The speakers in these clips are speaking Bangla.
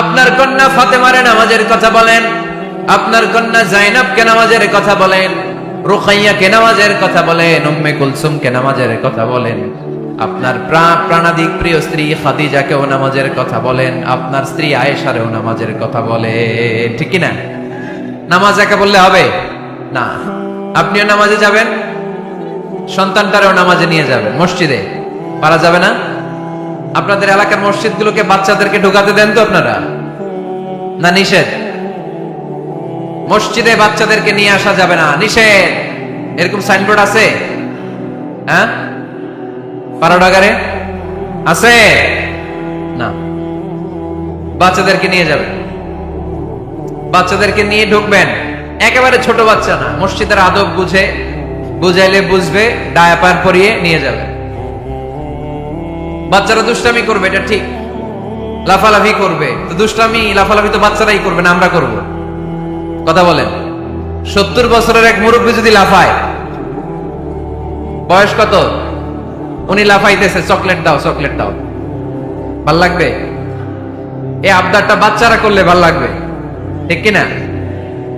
আপনার কন্যা ফাতেমারে নামাজের কথা বলেন, আপনার কন্যা জাইনাবকে নামাজের কথা বলেন, রুকাইয়াকে নামাজের কথা বলেন, উম্মে কুলসুমকে নামাজের কথা বলেন, আপনার প্রাণাধিক প্রিয় স্ত্রী খাদিজাকেও নামাজের কথা বলেন, আপনার স্ত্রী আয়েশারেও নামাজের কথা বলেন, ঠিক কি না? নামাজ একা বললে হবে না। আপনিও নামাজে যাবেন, সন্তানটারেও নামাজে নিয়ে যাবেন, মসজিদে পারা যাবে না? আপনাদের এলাকার মসজিদগুলোকে বাচ্চাদেরকে ঢোকাতে দেন তো আপনারা, না নিষেধ? মসজিদে বাচ্চাদেরকে নিয়ে আসা যাবে না, নিষেধ, এরকম সাইনবোর্ড আছে? হ্যাঁ, পাড়াডাগারে আছে না? বাচ্চাদেরকে নিয়ে যাবেন, বাচ্চাদেরকে নিয়ে ঢুকবেন, একেবারে ছোট বাচ্চা না, মসজিদের আদব বুঝে, বুঝাইলে বুঝবে, ডায়াপার পরিয়ে নিয়ে যাবেন। বাচ্চারা দুষ্টামি করবে, এটা ঠিক, লাফালাফি করবে, তো দুষ্টামি লাফালাফি তো বাচ্চারাই করবে না, আমরা করব? কথা বলেন। 70 বছরের এক মুরব্বী যদি লাফায়, বয়স কত, উনি লাফাইতেছে, চকলেট দাও চকলেট দাও, ভাল লাগবে? এই আবদারটা বাচ্চারা করলে ভাল লাগবে, ঠিক কিনা?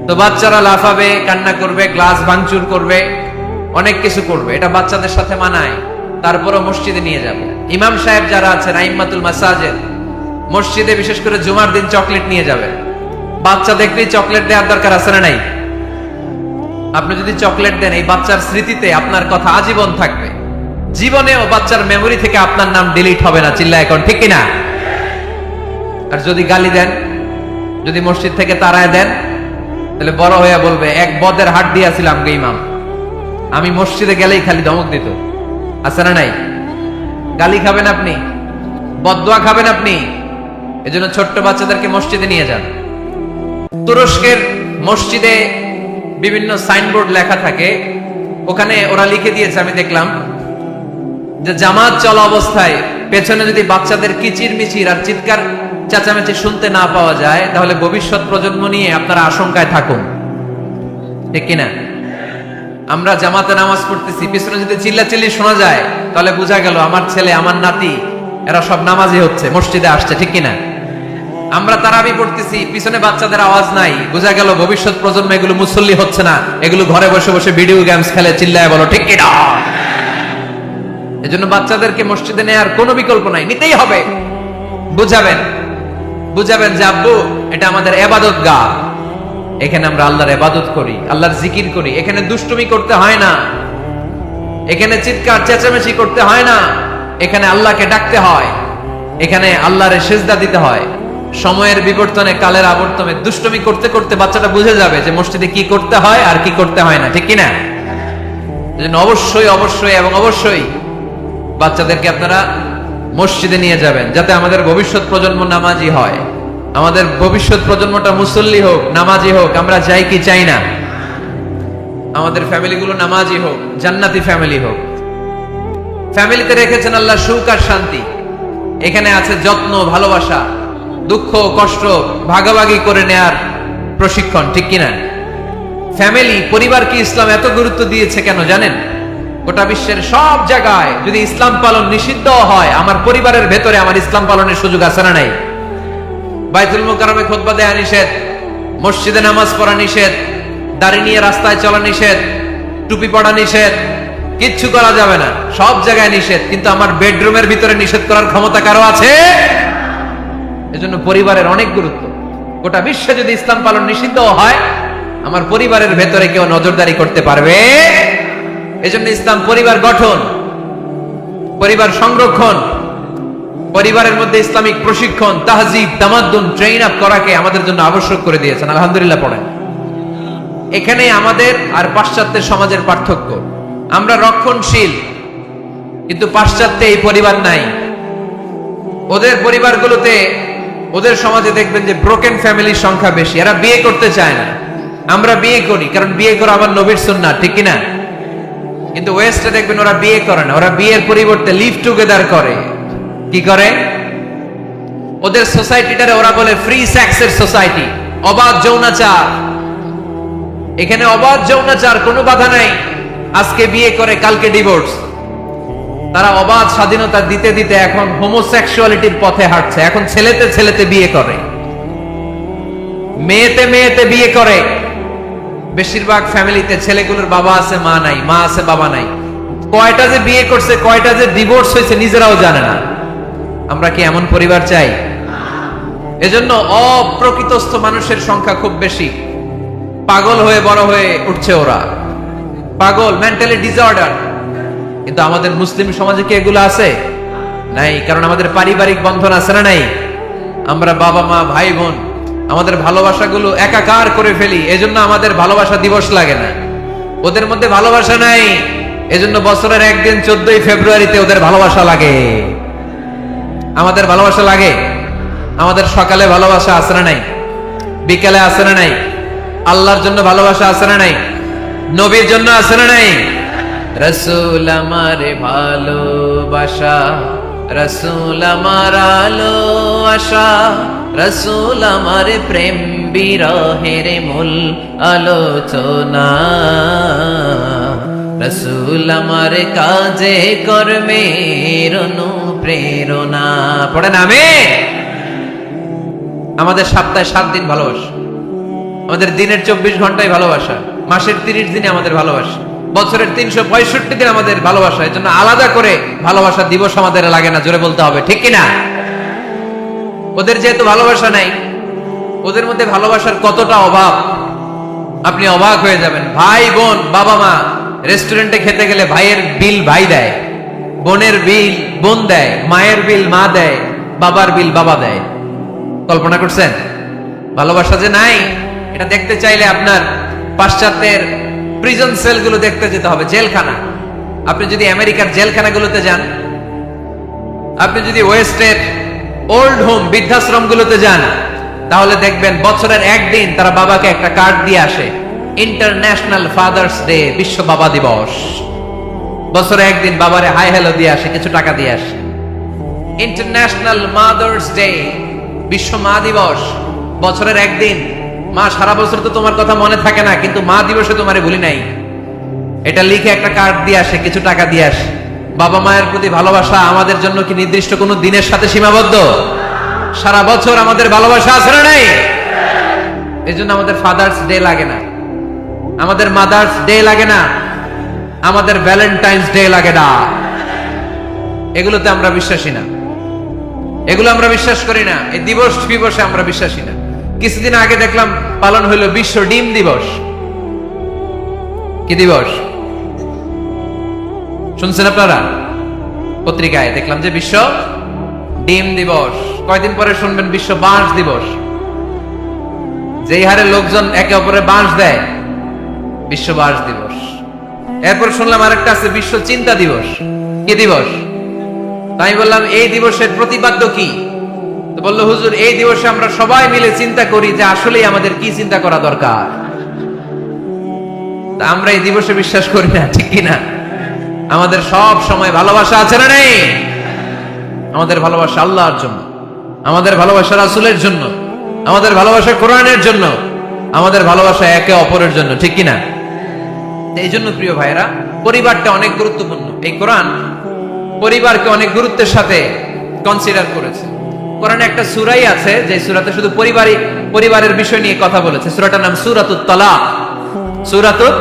তো বাচ্চারা লাফাবে, কান্না করবে, গ্লাস ভাঙচুর করবে, অনেক কিছু করবে, এটা বাচ্চাদের সাথে মানায়। তারপরও মসজিদে নিয়ে যাবে। ইমাম সাহেব যারা আছেন, আইম্মাতুল মাসাজিদ, মসজিদে বিশেষ করে জুমার দিন চকলেট নিয়ে যাবে। বাচ্চা দেখলেই চকলেট দেওয়ার দরকার আছে না নাই? আপনি যদি চকলেট দেন, এই বাচ্চার স্মৃতিতে আপনার কথা আজীবন থাকবে, জীবনেও বাচ্চার মেমোরি থেকে আপনার নাম ডিলিট হবে না। চিল্লা এখন, ঠিক কিনা? আর যদি গালি দেন, যদি মসজিদ থেকে তাড়ায় দেন, তাহলে বড় হইয়া বলবে, এক বদের হাট দিয়েছিলাম গে ইমাম, আমি মসজিদে গেলেই খালি ধমক দিত। আছে না নাই? গালি খাবেন আপনি, বদদোয়া খাবেন আপনি। এজন্য ছোট্ট বাচ্চাদেরকে মসজিদে নিয়ে যান। তুরস্কের মসজিদে বিভিন্ন সাইনবোর্ড লেখা থাকে, ওখানে ওরা লিখে দিয়েছে, আমি দেখলাম, যে জামাত চলা অবস্থায় পেছনে যদি বাচ্চাদের কিচির মিচির আর চিৎকার চেঁচামেচি শুনতে না পাওয়া যায়, তাহলে ভবিষ্যৎ প্রজন্ম নিয়ে আপনারা আশঙ্কায় থাকুন, ঠিক কিনা? আমরা জামাতে নামাজ পড়তেছি, পিছনে যদি চিল্লাচিল্লি শোনা যায়, তাহলে বোঝা গেল আমার ছেলে, আমার নাতি, এরা সব নামাজি হচ্ছে, মসজিদে আসছে, ঠিক কিনা? আমরা তারাবি পড়তেছি, পিছনে বাচ্চাদের আওয়াজ নাই, বোঝা গেল ভবিষ্যৎ প্রজন্ম এগুলো মুসল্লি হচ্ছে না, এগুলো ঘরে বসে বসে ভিডিও গেমস খেলে, চিল্লায় বলো, ঠিক কিনা? এজন্য বাচ্চাদেরকে মসজিদে নেওয়ার কোনো বিকল্প নাই, নিতেই হবে। বুঝাবেন, বুঝাবেন যে আব্বু, এটা আমাদের ইবাদত গাহ, এখানে আমরা আল্লাহর ইবাদত করি, আল্লাহর জিকির করি, এখানে দুষ্টুমি করতে হয় না, এখানে চিৎকার চেঁচামেচি করতে হয় না, এখানে আল্লাহকে ডাকতে হয়, এখানে আল্লাহরে সিজদা দিতে হয়। সময়ের বিবর্তনে, কালের আবর্তনে দুষ্টুমি করতে করতে বাচ্চাটা বুঝে যাবে যে মসজিদে কি করতে হয় আর কি করতে হয় না, ঠিক কিনা? এজন্য অবশ্যই অবশ্যই এবং অবশ্যই বাচ্চাদেরকে আপনারা মসজিদে নিয়ে যাবেন, যাতে আমাদের ভবিষ্যৎ প্রজন্ম নামাজি হয়, আমাদের ভবিষ্যৎ প্রজন্মটা মুসল্লি হোক, নামাজি হোক। আমরা চাই কি চাই না? আমাদের ফ্যামিলিগুলো নামাজি হোক, জান্নাতি ফ্যামিলি হোক। ফ্যামিলিতে রেখেছেন আল্লাহ সুখ আর শান্তি, এখানে আছে যত্ন, ভালোবাসা, দুঃখ কষ্ট ভাগাভাগি করে নেয়ার প্রশিক্ষণ, ঠিক কিনা? ফ্যামিলি, পরিবারকে ইসলাম এত গুরুত্ব দিয়েছে কেন জানেন? গোটা বিশ্বের সব জায়গায় যদি ইসলাম পালন নিষিদ্ধ হয়, আমার পরিবারের ভেতরে আমার ইসলাম পালনের সুযোগ আছে না নাই? বাইতুল মুকাররমে খুতবা দেয়া নিষেধ, মসজিদে নামাজ পড়া নিষেধ, দাড়ি নিয়ে রাস্তায় চলা নিষেধ, টুপি পড়া নিষেধ, কিচ্ছু করা যাবে না, সব জায়গায় নিষেধ। কিন্তু আমার বেডরুমের ভিতরে নিষেধ করার ক্ষমতা কারো আছে? এজন্য পরিবারের অনেক গুরুত্ব। গোটা বিশ্বে যদি ইসলাম পালন নিষিদ্ধ হয়, আমার পরিবারের ভেতরে কেউ নজরদারি করতে পারবে? এজন্য ইসলাম পরিবার গঠন, পরিবার সংরক্ষণ, পরিবারের মধ্যে ইসলামিক প্রশিক্ষণ, তাহজিব, তামাদ্দুন, ট্রেইন আপ করাকে আমাদের জন্য আবশ্যক করে দিয়েছেন। আলহামদুলিল্লাহ পড়েন। এখানে আমাদের আর পাশ্চাত্যের সমাজের পার্থক্য, আমরা রক্ষণশীল, কিন্তু পাশ্চাত্যে এই পরিবার নাই। ওদের পরিবারগুলোতে, ওদের সমাজে দেখবেন যে ব্রোকেন ফ্যামিলির সংখ্যা বেশি, এরা বিয়ে করতে চায় না। আমরা বিয়ে করি, কারণ বিয়ে করা আমার নবীর সুন্নাহ, ঠিক কিনা? কিন্তু ওয়েস্টে দেখবেন ওরা বিয়ে করে না, ওরা বিয়ের পরিবর্তে লিভ টুগেদার করে। কি করে? ওদের সোসাইটিটারে ওরা বলে ফ্রি সেক্সের সোসাইটি, অবাধ যৌনাচার। এখানে অবাধ যৌনাচার, কোনো বাধা নাই। আজকে বিয়ে করে, কালকে ডিভোর্স। তারা অবাধ স্বাধীনতা দিতে দিতে এখন হোমোসেক্সুয়ালিটির পথে হাঁটছে, এখন ছেলেতে ছেলেতে বিয়ে করে। মেয়েতে মেয়েতে বিয়ে করে। বেশিরভাগ ফ্যামিলিতে ছেলেগুলোর বাবা আছে মা নাই, মা আছে বাবা নাই। কয়টা যে বিয়ে করছে, কয়টা যে ডিভোর্স হয়েছে নিজেরাও জানে না। আমরা কি এমন পরিবার চাই? এজন্য অপ্রকৃতস্থ মানুষের সংখ্যা খুব বেশি। পাগল হয়ে বড় হয়ে উঠছে ওরা, পাগল, মেন্টালি ডিসঅর্ডার। কিন্তু আমাদের মুসলিম সমাজে কি এগুলো আছে? নাই। কারণ আমাদের পারিবারিক বন্ধন আছে না নাই? আমরা বাবা মা ভাই বোন আমাদের ভালোবাসাগুলো একাকার করে ফেলি, এজন্য আমাদের ভালোবাসা দিবস লাগে না। ওদের মধ্যে ভালোবাসা নাই, এজন্য বছরের একদিন 14ই ফেব্রুয়ারিতে ওদের ভালোবাসা লাগে। আমাদের ভালোবাসা লাগে? আমাদের সকালে ভালোবাসা আছে না নাই? বিকালে আছে না নাই? আল্লাহর জন্য ভালোবাসা আছে না নাই? নবীর জন্য আছে না নাই? রাসূল আমারে ভালোবাসা, রাসূল আমার আলো আশা, রাসূল আমার প্রেম বিরহের মূল আলোচনা, রাসূল আমার কাজে কর্মের অনুপ্রেরণা। পড়েন আমিন। আমাদের সপ্তাহে 7 দিন ভালোবাসা, আমাদের দিনের 24 ঘন্টায় ভালোবাসা, মাসের 30 দিনে আমাদের ভালোবাসা, বছরের 365 দিন আমাদের ভালোবাসা। এর জন্য আলাদা করে ভালোবাসা দিবস আমাদের লাগে না, জোরে বলতে হবে, ঠিক কিনা? ওদের যেহেতু ভালোবাসা নাই, ওদের মধ্যে ভালোবাসার কতটা অভাব আপনি অবাক হয়ে যাবেন। ভাই বোন, বাবা মা রেস্টুরেন্টে খেতে গেলে ভাইয়ের বিল ভাই দেয়, বোনের বিল বোন দেয়, মায়ের বিল মা দেয়, বাবার বিল বাবা দেয়। কল্পনা করছেন? ভালোবাসা যে নাই, এটা দেখতে চাইলে আপনার পাশ্চাত্যের প্রিজন সেলগুলো দেখতে যেতে হবে, জেলখানা। আপনি যদি আমেরিকার জেলখানাগুলোতে যান, আপনি যদি ওয়েস্টের ওল্ড হোম বৃদ্ধাশ্রম গুলোতে যান, তাহলে দেখবেন বছরের একদিন তারা বাবাকে একটা কার্ড দিয়ে আসে, ইন্টারন্যাশনাল ফাদার্স ডে, বিশ্ব বাবা দিবস। বছরে একদিন বাবারে হাই হ্যালো দিয়ে আসে, কিছু টাকা দিয়ে আসে। ইন্টারন্যাশনাল মাদার্স ডে, বিশ্ব মা দিবস, বছরের একদিন। মা, সারা বছর তো তোমার কথা মনে থাকে না, কিন্তু মা দিবসে তোমারে ভুলি নাই, এটা লিখে একটা কার্ড দিয়ে আসে, কিছু টাকা দিয়ে আসে। বাবা মায়ের প্রতি ভালোবাসা আমাদের জন্য কি নির্দিষ্ট কোনো দিনের সাথে সীমাবদ্ধ? সারা বছর আমাদের ভালোবাসা আছে না নাই? এই জন্য আমাদের ফাদার্স ডে লাগে না, আমাদের মাদার্স ডে লাগে না, আমাদের ভ্যালেন্টাইন্স ডে লাগে না। এগুলোতে আমরা বিশ্বাসী না, এগুলো আমরা বিশ্বাস করি না। এই দিবস দিবসে আমরা বিশ্বাসী না। কিছুদিন আগে দেখলাম পালন হইল বিশ্ব ডিম দিবস। কি দিবস শুনছেন আপনারা? পত্রিকায় দেখলাম যে বিশ্ব ডিম দিবস। কয়দিন পরে শুনবেন বিশ্ব বাঁশ দিবস। যেই হারে লোকজন একে অপরে বাঁশ দেয়, বিশ্ব বাঁশ দিবস। এরপর শুনলাম আরেকটা আছে, বিশ্ব চিন্তা দিবস। কি দিবস? তাই বললাম এই দিবসের প্রতিপাদ্য কি? তো বললো, হুজুর, এই দিবসে আমরা সবাই মিলে চিন্তা করি যে আসলেই আমাদের কি চিন্তা করা দরকার। তা আমরা এই দিবসে বিশ্বাস করি না, ঠিক কিনা? আমাদের সব সময় ভালোবাসা আছে না নেই? আমাদের ভালোবাসা আল্লাহর জন্য, আমাদের ভালোবাসা রাসূলের জন্য, আমাদের ভালোবাসা কোরআনের জন্য, আমাদের ভালোবাসা একে অপরের জন্য, ঠিক কিনা? এই জন্য প্রিয় ভাইরা, পরিবারটা অনেক গুরুত্বপূর্ণ। এই কোরআন পরিবারকে অনেক গুরুত্বের সাথে কনসিডার করেছে। কোরআনে একটা সূরাই আছে যে সূরাতে শুধু পরিবারের বিষয় নিয়ে কথা বলেছে। সূরাটার নাম সূরাতুত তালাক। সূরাতুত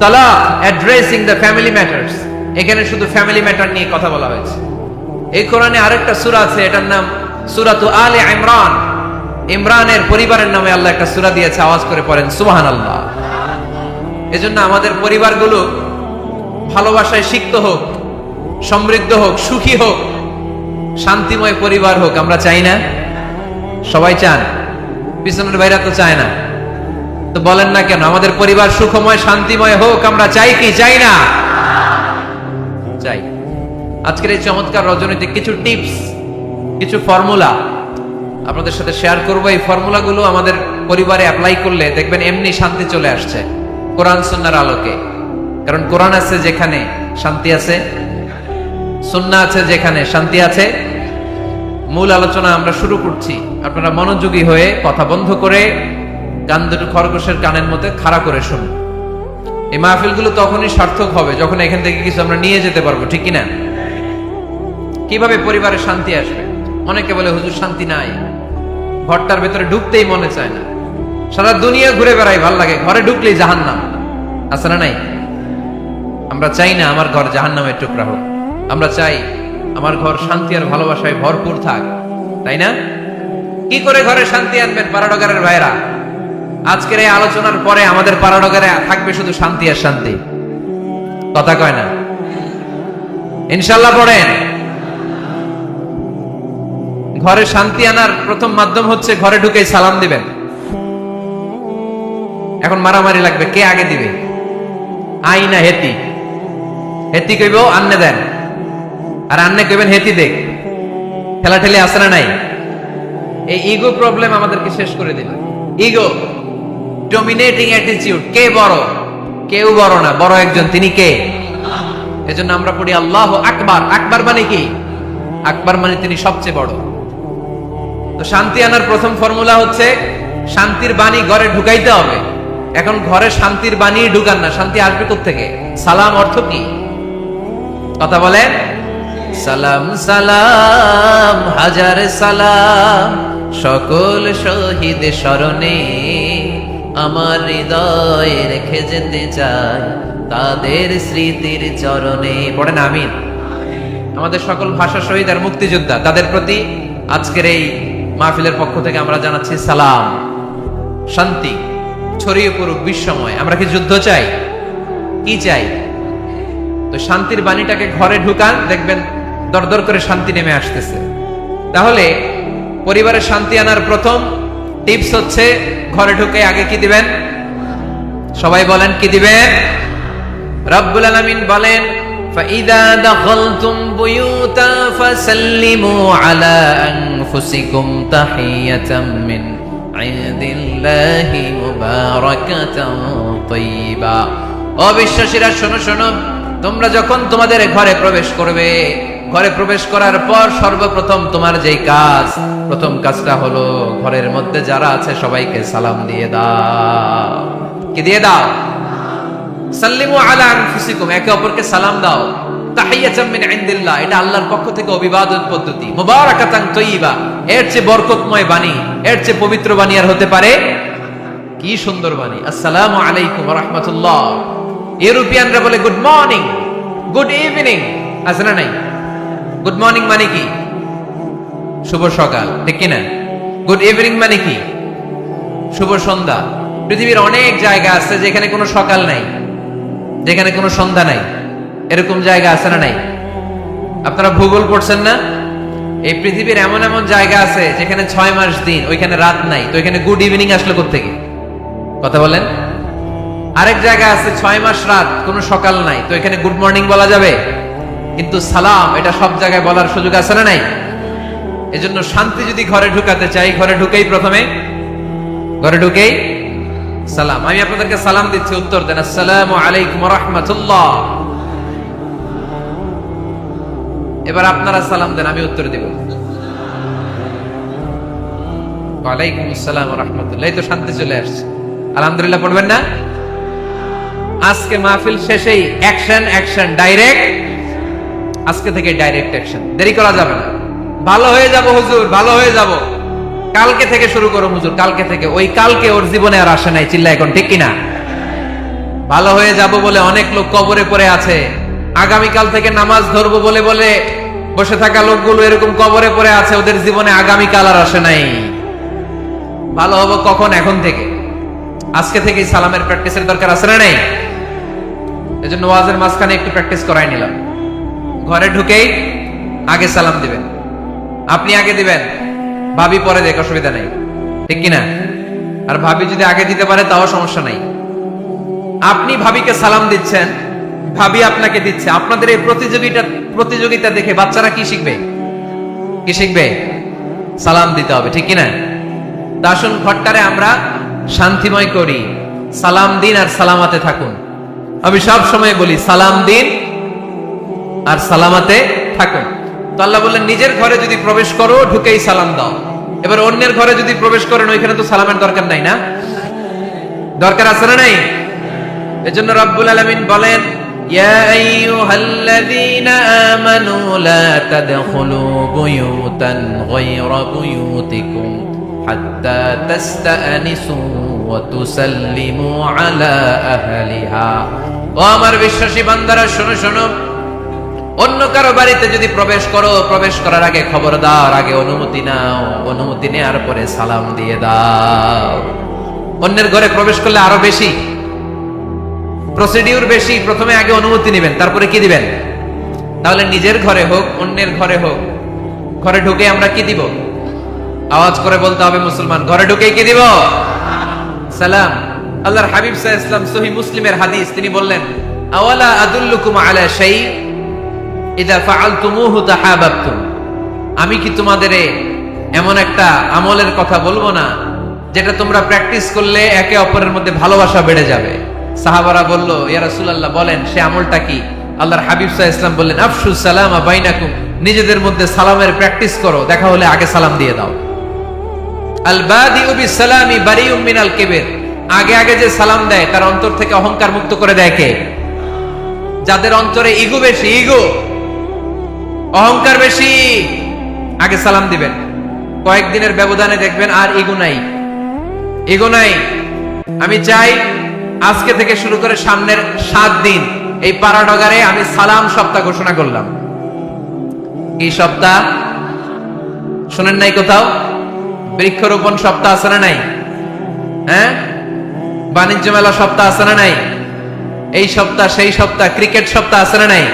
তালাক, অ্যাড্রেসিং দ্য ফ্যামিলি ম্যাটার্স। এখানে শুধু ফ্যামিলি ম্যাটার নিয়ে কথা বলা হয়েছে। এই কোরআনে আরেকটা সূরা আছে, এটার নাম সূরাতু আলে ইমরান। ইমরানের পরিবারের নামে আল্লাহ একটা সূরা দিয়েছে। আওয়াজ করে পড়েন সুবহানাল্লাহ। এজন্য আমাদের পরিবারগুলো ভালোবাসায় সিক্ত হোক, সমৃদ্ধ হোক, সুখী হোক, শান্তিময় পরিবার হোক। আমরা চাই না? সবাই চান? পিছনের ভাইরা তো চায় না। তো বলেন না কেন? আমাদের পরিবার সুখময় শান্তিময় হোক, আমরা চাই কি চাই না? চাই। আজকের এই চমৎকার রজনীতে কিছু টিপস, কিছু ফর্মুলা আপনাদের সাথে শেয়ার করবো। এই ফর্মুলাগুলো আমাদের পরিবারে অ্যাপ্লাই করলে দেখবেন এমনি শান্তি চলে আসছে কোরআন সুন্নাহর আলোকে। কারণ কোরআন আছে যেখানে শান্তি আছে, সুন্নাহ আছে যেখানে শান্তি আছে। মূল আলোচনা আমরা শুরু করছি। আপনারা মনোযোগী হয়ে কথা বন্ধ করে কান দুটো খরগোশের কানের মধ্যে খাড়া করে শুনুন। এই মাহফিলগুলো তখনই সার্থক হবে যখন এখান থেকে কিছু আমরা নিয়ে যেতে পারবো, ঠিক কিনা? কিভাবে পরিবারে শান্তি আসবে? অনেকে বলে, হুজুর শান্তি নাই, ঘরটার ভেতরে ঢুকতেই মনে চায় না, সারা দুনিয়া ঘুরে বেড়াই, ভাল লাগে, ঘরে ঢুকলেই জাহান্নাম। আছে না নাই? আমরা চাই না আমার ঘর জাহান্নামের টুকরা হোক, আমরা চাই আমার ঘর শান্তি আর ভালোবাসায় ভরপুর থাক, তাই না? কি করে ঘরে শান্তি আনবেন পারাডগারের ভাইরা? আজকের এই আলোচনার পরে আমাদের পারাডগারে থাকবে শুধু শান্তি আর শান্তি, কথা কয় না? ইনশাল্লাহ পড়েন। ঘরে শান্তি আনার প্রথম মাধ্যম হচ্ছে ঘরে ঢুকে সালাম দিবেন। এখন মারামারি লাগবে, কে আগে দিবে? আই না হেতি? হেতি কইব আন্নে দেন, আর আন্নে কইবেন হেতি দেখ। ঠেলাঠেলি আছে না নাই? এই ইগো প্রবলেম আমাদেরকে শেষ করে দিল। Ego, dominating attitude. কে বড়? কেউ বড় না, বড় একজন, তিনি কে? এজন্য আমরা পড়ি আল্লাহু আকবার। আকবার মানে কি? আকবার মানে তিনি সবচেয়ে বড়। তো শান্তি আনার প্রথম ফর্মুলা হচ্ছে শান্তির বাণী ঘরে ঢুকাইতে হবে। এখন ঘরে শান্তির বাণী ঢুকান না, শান্তি আসবে কোত্থেকে? সালাম অর্থ কি? কথা বলেন। সালাম সালাম হাজার সালাম সকল শহীদ স্মরণে, আমার হৃদয়ে রেখে যেতে চাই তাদের স্মৃতির চরণে। পড়েন আমিন। আমাদের সকল ভাষা শহীদ আর মুক্তিযোদ্ধা, তাদের প্রতি আজকের এই মাহফিলের পক্ষ থেকে আমরা জানাচ্ছি সালাম। শান্তি ছড়িয়ে পড়ুক বিশ্বময়। আমরা কি যুদ্ধ চাই? কি চাই? তো শান্তির বাণীটাকে ঘরে ঢুকান, দেখবেন দরদর করে শান্তি নেমে আসতেছে। তাহলে পরিবারের শান্তি আনার প্রথম টিপস হচ্ছে ঘরে ঢুকে আগে কি দিবেন? সবাই বলেন কি দিবেন? রব্বুল আলামিন বলেন فَإِذَا دَخَلْتُمْ بُيُوتًا فَسَلِّمُوا عَلَى أَنفُسِكُمْ تَحِيَّةً مِّنْ عِندِ اللَّهِ مُبَارَكَةً طَيِّبَةً। অবিশ্বাসীরা শোনো শোনো, তোমরা যখন তোমাদের ঘরে প্রবেশ করবে, ঘরে প্রবেশ করার পর সর্বপ্রথম তোমার যেই কাজ, প্রথম কাজটা হলো ঘরের মধ্যে যারা আছে সবাইকে সালাম দিয়ে দাও। কি দিয়ে দাও? সাল্লিমু আলা আনফুসিকুম, একে অপরকে সালাম দাও। তাহিয়াতাম মিন ইনদিল্লাহ, এটা আল্লাহর পক্ষ থেকে অভিবাদন পদ্ধতি। মুবারাকাতান তাইয়্যিবা, এর চেয়ে বরকতময় বাণী, এর চেয়ে পবিত্র বাণী আর হতে পারে? কি সুন্দর বাণী! আসসালামু আলাইকুম ওয়া রাহমাতুল্লাহ। ইউরোপিয়ানরা বলে গুড মর্নিং, গুড ইভিনিং, আছে না নাই? গুড মর্নিং মানে কি? শুভ সকাল, ঠিক কি না? গুড ইভিনিং মানে কি? শুভ সন্ধ্যা। পৃথিবীর অনেক জায়গা আছে যেখানে কোনো সকাল নাই, যেখানে কোনো সন্ধ্যা নাই। এরকম জায়গা আছে না নাই? আপনারা ভূগোল পড়ছেন না? এই পৃথিবীর এমন এমন জায়গা আছে যেখানে 6 মাস দিন, ওইখানে রাত নাই, তো এখানে গুড ইভিনিং আসলো কোত্থেকে? কথা বলেন। আরেক জায়গা আছে 6 মাস রাত, কোনো সকাল নাই, তো এখানে গুড মর্নিং বলা যাবে? কিন্তু সালাম এটা সব জায়গায় বলার সুযোগ আছে না নাই? এজন্য শান্তি যদি ঘরে ঢুকাতে চাই, ঘরে ঢুকেই প্রথমে, ঘরে ঢুকেই সালাম। আমি আপনাদেরকে সালাম দিচ্ছি, উত্তর দেন। আসসালামু আলাইকুম ওয়া রাহমাতুল্লাহ। এবার আপনারা সালাম দেন, আমি উত্তর দেব। ওয়া আলাইকুম আসসালাম ওয়া রাহমাতুল্লাহ। এই তো শান্তি চলে আসছে। আলহামদুলিল্লাহ পড়বেন না? আজকে মাহফিল শেষেই অ্যাকশন, অ্যাকশন, ডাইরেক্ট। আজকে থেকে ডাইরেক্ট অ্যাকশন, দেরি করা যাবে না। ভালো হয়ে যাব হুজুর, ভালো হয়ে যাব, কালকে থেকে শুরু করো হুজুর, কালকে থেকে। ওই কালকে ওর জীবনে আর আসে নাই, চিল্লা এখন, ঠিক কিনা? ভালো হয়ে যাব বলে অনেক লোক কবরে পড়ে আছে। আগামীকাল থেকে নামাজ ধরবো বলে বলে বসে থাকা লোকগুলো এরকম কবরে পড়ে আছে, ওদের জীবনে আগামীকাল আর আসে নাই। ভালো হবো কখন? এখন থেকে, আজকে থেকেই সালামের প্র্যাকটিসের দরকার আছে না নাই? এজন্য ওয়াজের মাঝখানে একটু প্র্যাকটিস করাই নিলাম। ঘরে ঢুকেই আগে সালাম দিবেন। আপনি আগে দিবেন, ভাবি পরে দেখ, অসুবিধা নেই, ঠিক কিনা? আর ভাবি যদি আগে দিতে পারে তাও সমস্যা নাই। আপনি ভাবিকে সালাম দিচ্ছেন, ভাবি আপনাকে দিচ্ছে। আপনাদের এই প্রতিযোগিতা দেখে বাচ্চারা কি শিখবে? কি শিখবে? সালাম দিতে হবে, ঠিক কিনা? তা আসুন ঘরটারে আমরা শান্তিময় করি। সালাম দিন আর সালামাতে থাকুন। আমি সব সময় বলি সালাম দিন আর সালামাতে থাকুন। তো আল্লাহ বললেন নিজের ঘরে যদি প্রবেশ করো ঢুকেই সালাম দাও। এবার অন্যের ঘরে যদি প্রবেশ করেন ওইখানে তো সালামের দরকার নাই, না? দরকার আছে না নাই? এজন্য রব্বুল আলামিন বলেন ইয়া আইয়ুহাল্লাযীনা আমানু লা তাদখুলু বুয়ুতান গায়রা বুয়ুতিকুম হাত্তা তাস্তানিসু ওয়া তুসাল্লিমু আলা আহলিহা। ও আমার বিশ্বাসী বান্দারা, শোনো শোনো, অন্য কারো বাড়িতে যদি প্রবেশ করো, প্রবেশ করার আগে খবরদার, আগে অনুমতি নাও, অনুমতি নেওয়ার পরে সালাম দিয়ে দাও। অন্যের ঘরে প্রবেশ করলে আরো বেশি প্রসিডিউর বেশি, প্রথমে আগে অনুমতি নেবেন, তারপরে কি দিবেন? তাহলে নিজের ঘরে হোক, অন্যের ঘরে হোক, ঘরে ঢুকে আমরা কি দিব? আওয়াজ করে বলতে হবে মুসলমান, ঘরে ঢুকে কি দিব? সালাম। আল্লাহর হাবিব সাল্লাল্লাহু আলাইহি ওয়াসাল্লাম সহিহ মুসলিমের হাদিস, তিনি বললেন, আওয়ালা আদুল্লুকুম আলা শাই ইযা ফাআলতুমুহু তাহাবাবতুম। আমি কি তোমাদের এমন একটা আমলের কথা বলবো না যেটা তোমরা প্র্যাকটিস করলে একে অপরের মধ্যে ভালোবাসা বেড়ে যাবে? সাহাবারা বলল, ইয়া রাসূলুল্লাহ বলেন, সে আমলটা কি? আল্লাহর হাবিব সাল্লাল্লাহু আলাইহি ওয়াসাল্লাম বললেন, আফশু সালামা বাইনাকুম, নিজেদের মধ্যে সালামের প্র্যাকটিস করো, দেখা হলে আগে সালাম দিয়ে দাও। আল বাদিউ বিসসালামি বারিউম মিনাল কিবর, আগে আগে যে সালাম দেয় তার অন্তর থেকে অহংকার মুক্ত করে দেয় কে? যাদের অন্তরে ইগো বেশি, ইগো, অহংকার বেশি, আগে সালাম দিবেন। কয়েকদিনের ব্যবধানে দেখবেন আর ইগো নাই, ইগো নাই। আমি চাই আজকে থেকে শুরু করে সামনের 7 দিন এই পাড়াডগারে আমি সালাম সপ্তাহ ঘোষণা করলাম। এই সপ্তাহ শুনেন নাই কোথাও? বৃক্ষরোপণ সপ্তাহ আছে না নাই? হ্যাঁ, বাণিজ্য মেলা সপ্তাহ আছে না নাই? এই সপ্তাহ সেই সপ্তাহ, ক্রিকেট সপ্তাহ আছে না নাই?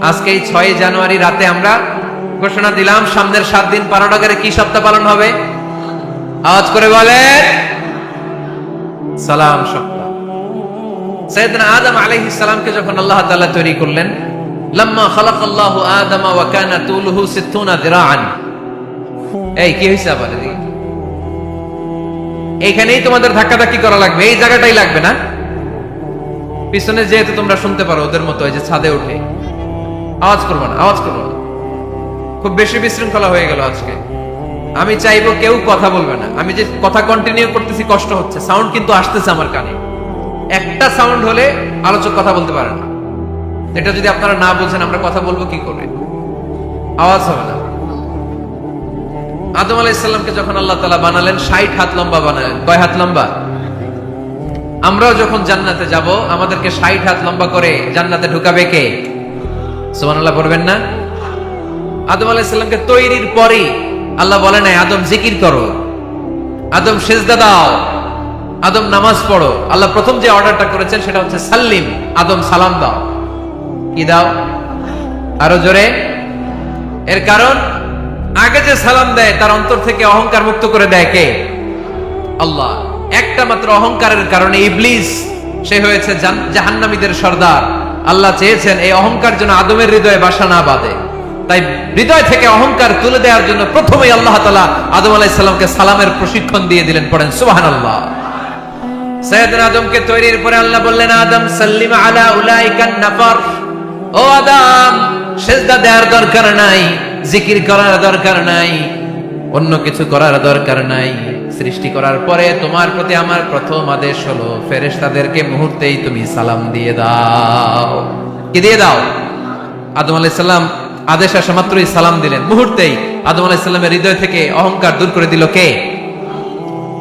আজকে এই 6 জানুয়ারি রাতে আমরা ঘোষণা দিলাম সামনের 7 দিন পাড়াডগারে কি সপ্তাহ পালন হবে? আওয়াজ করে বলেন, সালাম সপ্তাহ। সাইয়েদনা আদম আলাইহিস সালামকে যখন আল্লাহ তাআলা তৈরি করলেন, লাম্মা খালাকাল্লাহু আদামা ওয়া কানা তুলুহু 60 যিরাআন। এই কি হইছে আবার? এইখানেই তোমাদের ধাক্কাধাক্কি করা লাগবে, এই জায়গাটাই লাগবে না? পিছনে যেহেতু তোমরা শুনতে পারো ওদের মতো, এই যে ছাদে উঠে আওয়াজ করবো না, আওয়াজ করবো না। খুব বেশি বিশৃঙ্খলা হয়ে গেল আজকে। আমি চাইবো কেউ কথা বলবে না। আমি যে কথা কন্টিনিউ করতেছি কষ্ট হচ্ছে, সাউন্ড কিন্তু আসতেছে আমার কানে। একটা সাউন্ড হলে আলোচক কথা বলতে পারে না। এটা যদি আপনারা না বলছেন আমরা কথা বলবো কি করে? আওয়াজ হবে না। আদম আলাইহিস সালামকে যখন আল্লাহ তাআলা বানালেন 60 হাত লম্বা বানালেন। কয় হাত লম্বা? আমরাও যখন জান্নাতে যাব আমাদেরকে 60 হাত লম্বা করে জান্নাতে ঢুকাবে কে? সুবহানাল্লাহ পড়বেন না? আদম আলাইহিস সালামকে তৈরির পরে আল্লাহ বলে নাই আদম জিকির করো, আদম সিজদা দাও, আদম নামাজ পড়ো। আল্লাহ প্রথম যে অর্ডারটা করেছেন সেটা হচ্ছে সাল্লিম, আদম সালাম দাও। কি দাও? আরো জোরে। এর কারণ আগে যে সালাম দেয় তার অন্তর থেকে অহংকার মুক্ত করে দেয় কে? আল্লাহ। একটা মাত্র অহংকারের কারণে ইবলিস সে হয়েছে জাহান্নামীদের সর্দার। আল্লাহ চেয়েছেন এই অহংকার যেন আদমের হৃদয়ে বাসা না বাঁধে, তাই হৃদয় থেকে অহংকার তুলে দেওয়ার জন্য প্রথমেই আল্লাহ তাআলা আদম আলাইহিস সালামকে সালামের প্রশিক্ষণ দিয়ে দিলেন। পড়েন সুবহানাল্লাহ। সাইয়েদনা আদমকে তৈরির পরে আল্লাহ বললেন, আদম সাল্লিম আলা উলাইকান নাফার। ও আদম, সিজদা দেওয়ার দরকার নাই, জিকির করার দরকার নাই, অন্য কিছু করার দরকার নাই। সৃষ্টি করার পরে তোমার প্রতি আমার প্রথম আদেশ হলো ফেরেশতাদেরকে মুহূর্তেই তুমি সালাম দিয়ে দাও। কি দিয়ে দাও? আদম আলাইহিস সালাম আদেশ আসা মাত্রই সালাম দিলেন। মুহূর্তেই আদম আলাইহিস সালামের হৃদয় থেকে অহংকার দূর করে দিল কে?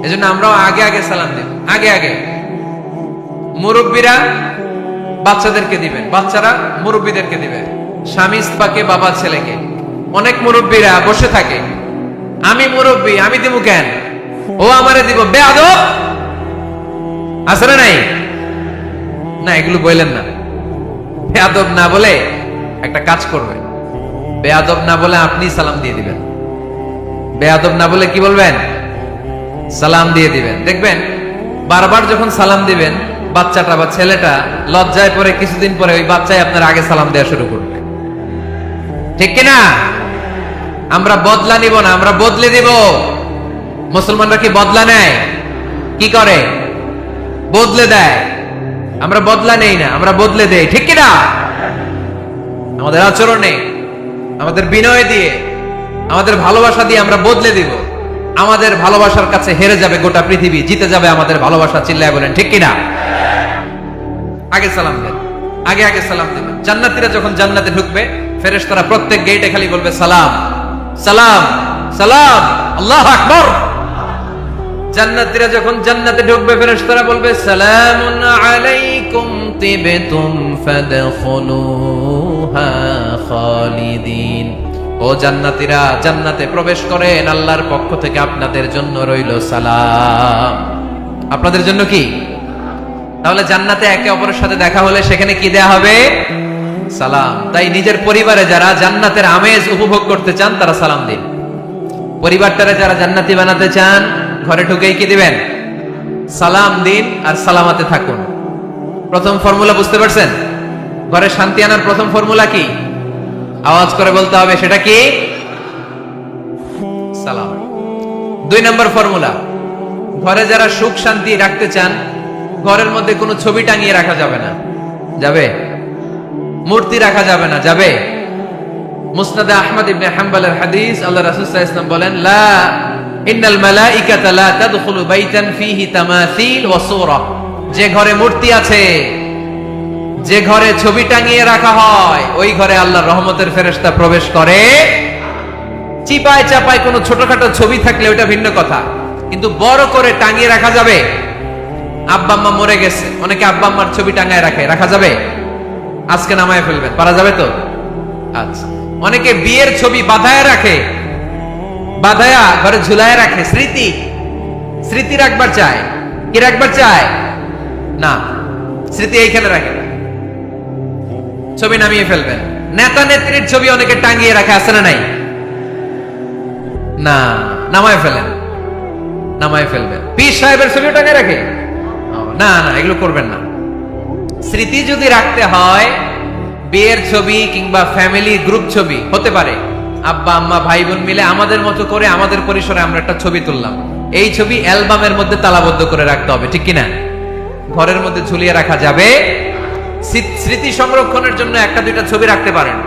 এজন্য আমরাও আগে আগে সালাম দেব, আগে আগে। মুরব্বীরা বাচ্চাদেরকে দিবেন, বাচ্চারা মুরব্বীদেরকে দিবেন। স্বামী স্ত্রীকে, বাবা ছেলেকে। অনেক মুরব্বীরা বসে থাকে, আমি মুরব্বী, আমি দিব কেন? ও আমারে দিব, বেয়াদব। আছে না নাই? না, এগুলো বললেন না। বেয়াদব না বলে একটা কাজ করবেন, বেয়াদব না বলে আপনি সালাম দিয়ে দিবেন। বেয়াদব না বলে কি বলবেন? সালাম দিয়ে দিবেন। দেখবেন বারবার যখন সালাম দিবেন বাচ্চাটা বা ছেলেটা লজ্জায় পরে কিছুদিন পরে ওই বাচ্চাই আপনার আগে সালাম দেওয়া শুরু করবে। ঠিক কিনা? আমরা বদলা নিব না, আমরা বদলে দিব। মুসলমানরা কি বদলা নেয়? কি করে? বদলে দেয়। আমরা বদলা নেই না, আমরা বদলে দেই। ঠিক কিনা? আমাদের আচরণে, আমাদের বিনয় দিয়ে, আমাদের ভালোবাসা দিয়ে আমরা বদলে দিব। আমাদের ভালোবাসার কাছে হেরে যাবে গোটা পৃথিবী, জিতে যাবে আমাদের ভালোবাসা। চিল্লায় বলেন ঠিক কিনা? আগে সালাম দেন, আগে আগে সালাম দেবেন। জান্নাতীরা যখন জান্নাতে ঢুকবে ফেরেশতারা প্রত্যেক গেটে খালি বলবে সালাম সালাম সালাম, আল্লাহু আকবার। জান্নাতীরা যখন জান্নাতে ঢুকবে ফেরেশতারা বলবে সালামুন আলাইকুম তিবতুম ফাদখুলুহা খালিদিন। ও জান্নাতীরা জান্নাতে প্রবেশ করেন, আল্লাহর পক্ষ থেকে আপনাদের জন্য রইল সালাম। আপনাদের জন্য কি? তাহলে জান্নাতে একে অপরের সাথে দেখা হলে সেখানে কি দেয়া হবে? সালাম। তাই নিজের পরিবারে যারা জান্নাতের আমেজ উপভোগ করতে চান তারা সালাম দিন। পরিবারটারে যারা জান্নাতি বানাতে চান ঘরে ঢুকেই কি দিবেন? সালাম দিন আর সালামাতে থাকুন। প্রথম ফর্মুলা বুঝতে পারছেন? ঘরে শান্তি আনার প্রথম ফর্মুলা কি? আওয়াজ করে বলতে হবে, সেটা কি? সালাম। 2 নম্বর ফর্মুলা, ঘরে যারা সুখ শান্তি রাখতে চান ঘরের মধ্যে কোনো ছবি টাঙিয়ে রাখা যাবে না। যাবে? মূর্তি রাখা যাবে না। যাবে? মুসনাদে আহমদ ইবনে হাম্বলের হাদিস, আল্লাহ রাসূল সাল্লাল্লাহু আলাইহি ওয়াসাল্লাম বলেন, লা ইন্নাল মালাইকাতা লা তাদখুলু বাইতান ফীহি তামাসিল ওয়া সূরা। যে ঘরে মূর্তি আছে, যে ঘরে ছবি টাঙিয়ে রাখা হয়, ওই ঘরে আল্লাহর রহমতের ফেরেশতা প্রবেশ করে। চিপায় চাপায় কোনো ছোটখাটো ছবি থাকলে ওটা ভিন্ন কথা, কিন্তু বড় করে টাঙিয়ে রাখা যাবে? আব্বা আম্মা মরে গেছে, অনেকে আব্বা আম্মার ছবি টাঙায় রাখে, রাখা যাবে? আজকে নামায় ফেলবেন, পারা যাবে তো? আচ্ছা। অনেকে বিয়ের ছবি বাঁধায় রাখে, বাঁধায়া ঘরে ঝুলায় রাখে, স্মৃতি স্মৃতি রাখবার চায়। কি রাখবার চায়? না, স্মৃতি এইখানে রাখে, ছবি নামিয়ে ফেলবেন। নেতা নেত্রীর ছবি অনেকে টাঙিয়ে রাখে, আছে না নাই? না, নামায় ফেলেন, নামায় ফেলবেন। পীর সাহেবের ছবিও টাঙিয়ে রাখে? না না, এগুলো করবেন না। স্মৃতি যদি রাখতে হয়, বিয়ের ছবি কিংবা ফ্যামিলি গ্রুপ ছবি হতে পারে, আব্বা আম্মা ভাই বোন মিলে আমাদের মতো করে আমাদের পরিসরে আমরা একটা ছবি তুললাম, এই ছবি অ্যালবামের মধ্যে তালাবদ্ধ করে রাখতে হবে, ঠিক কিনা? ঘরের মধ্যে ঝুলিয়ে রাখা যাবে। স্মৃতি সংরক্ষণের জন্য একটা দুইটা ছবি রাখতে পারেন,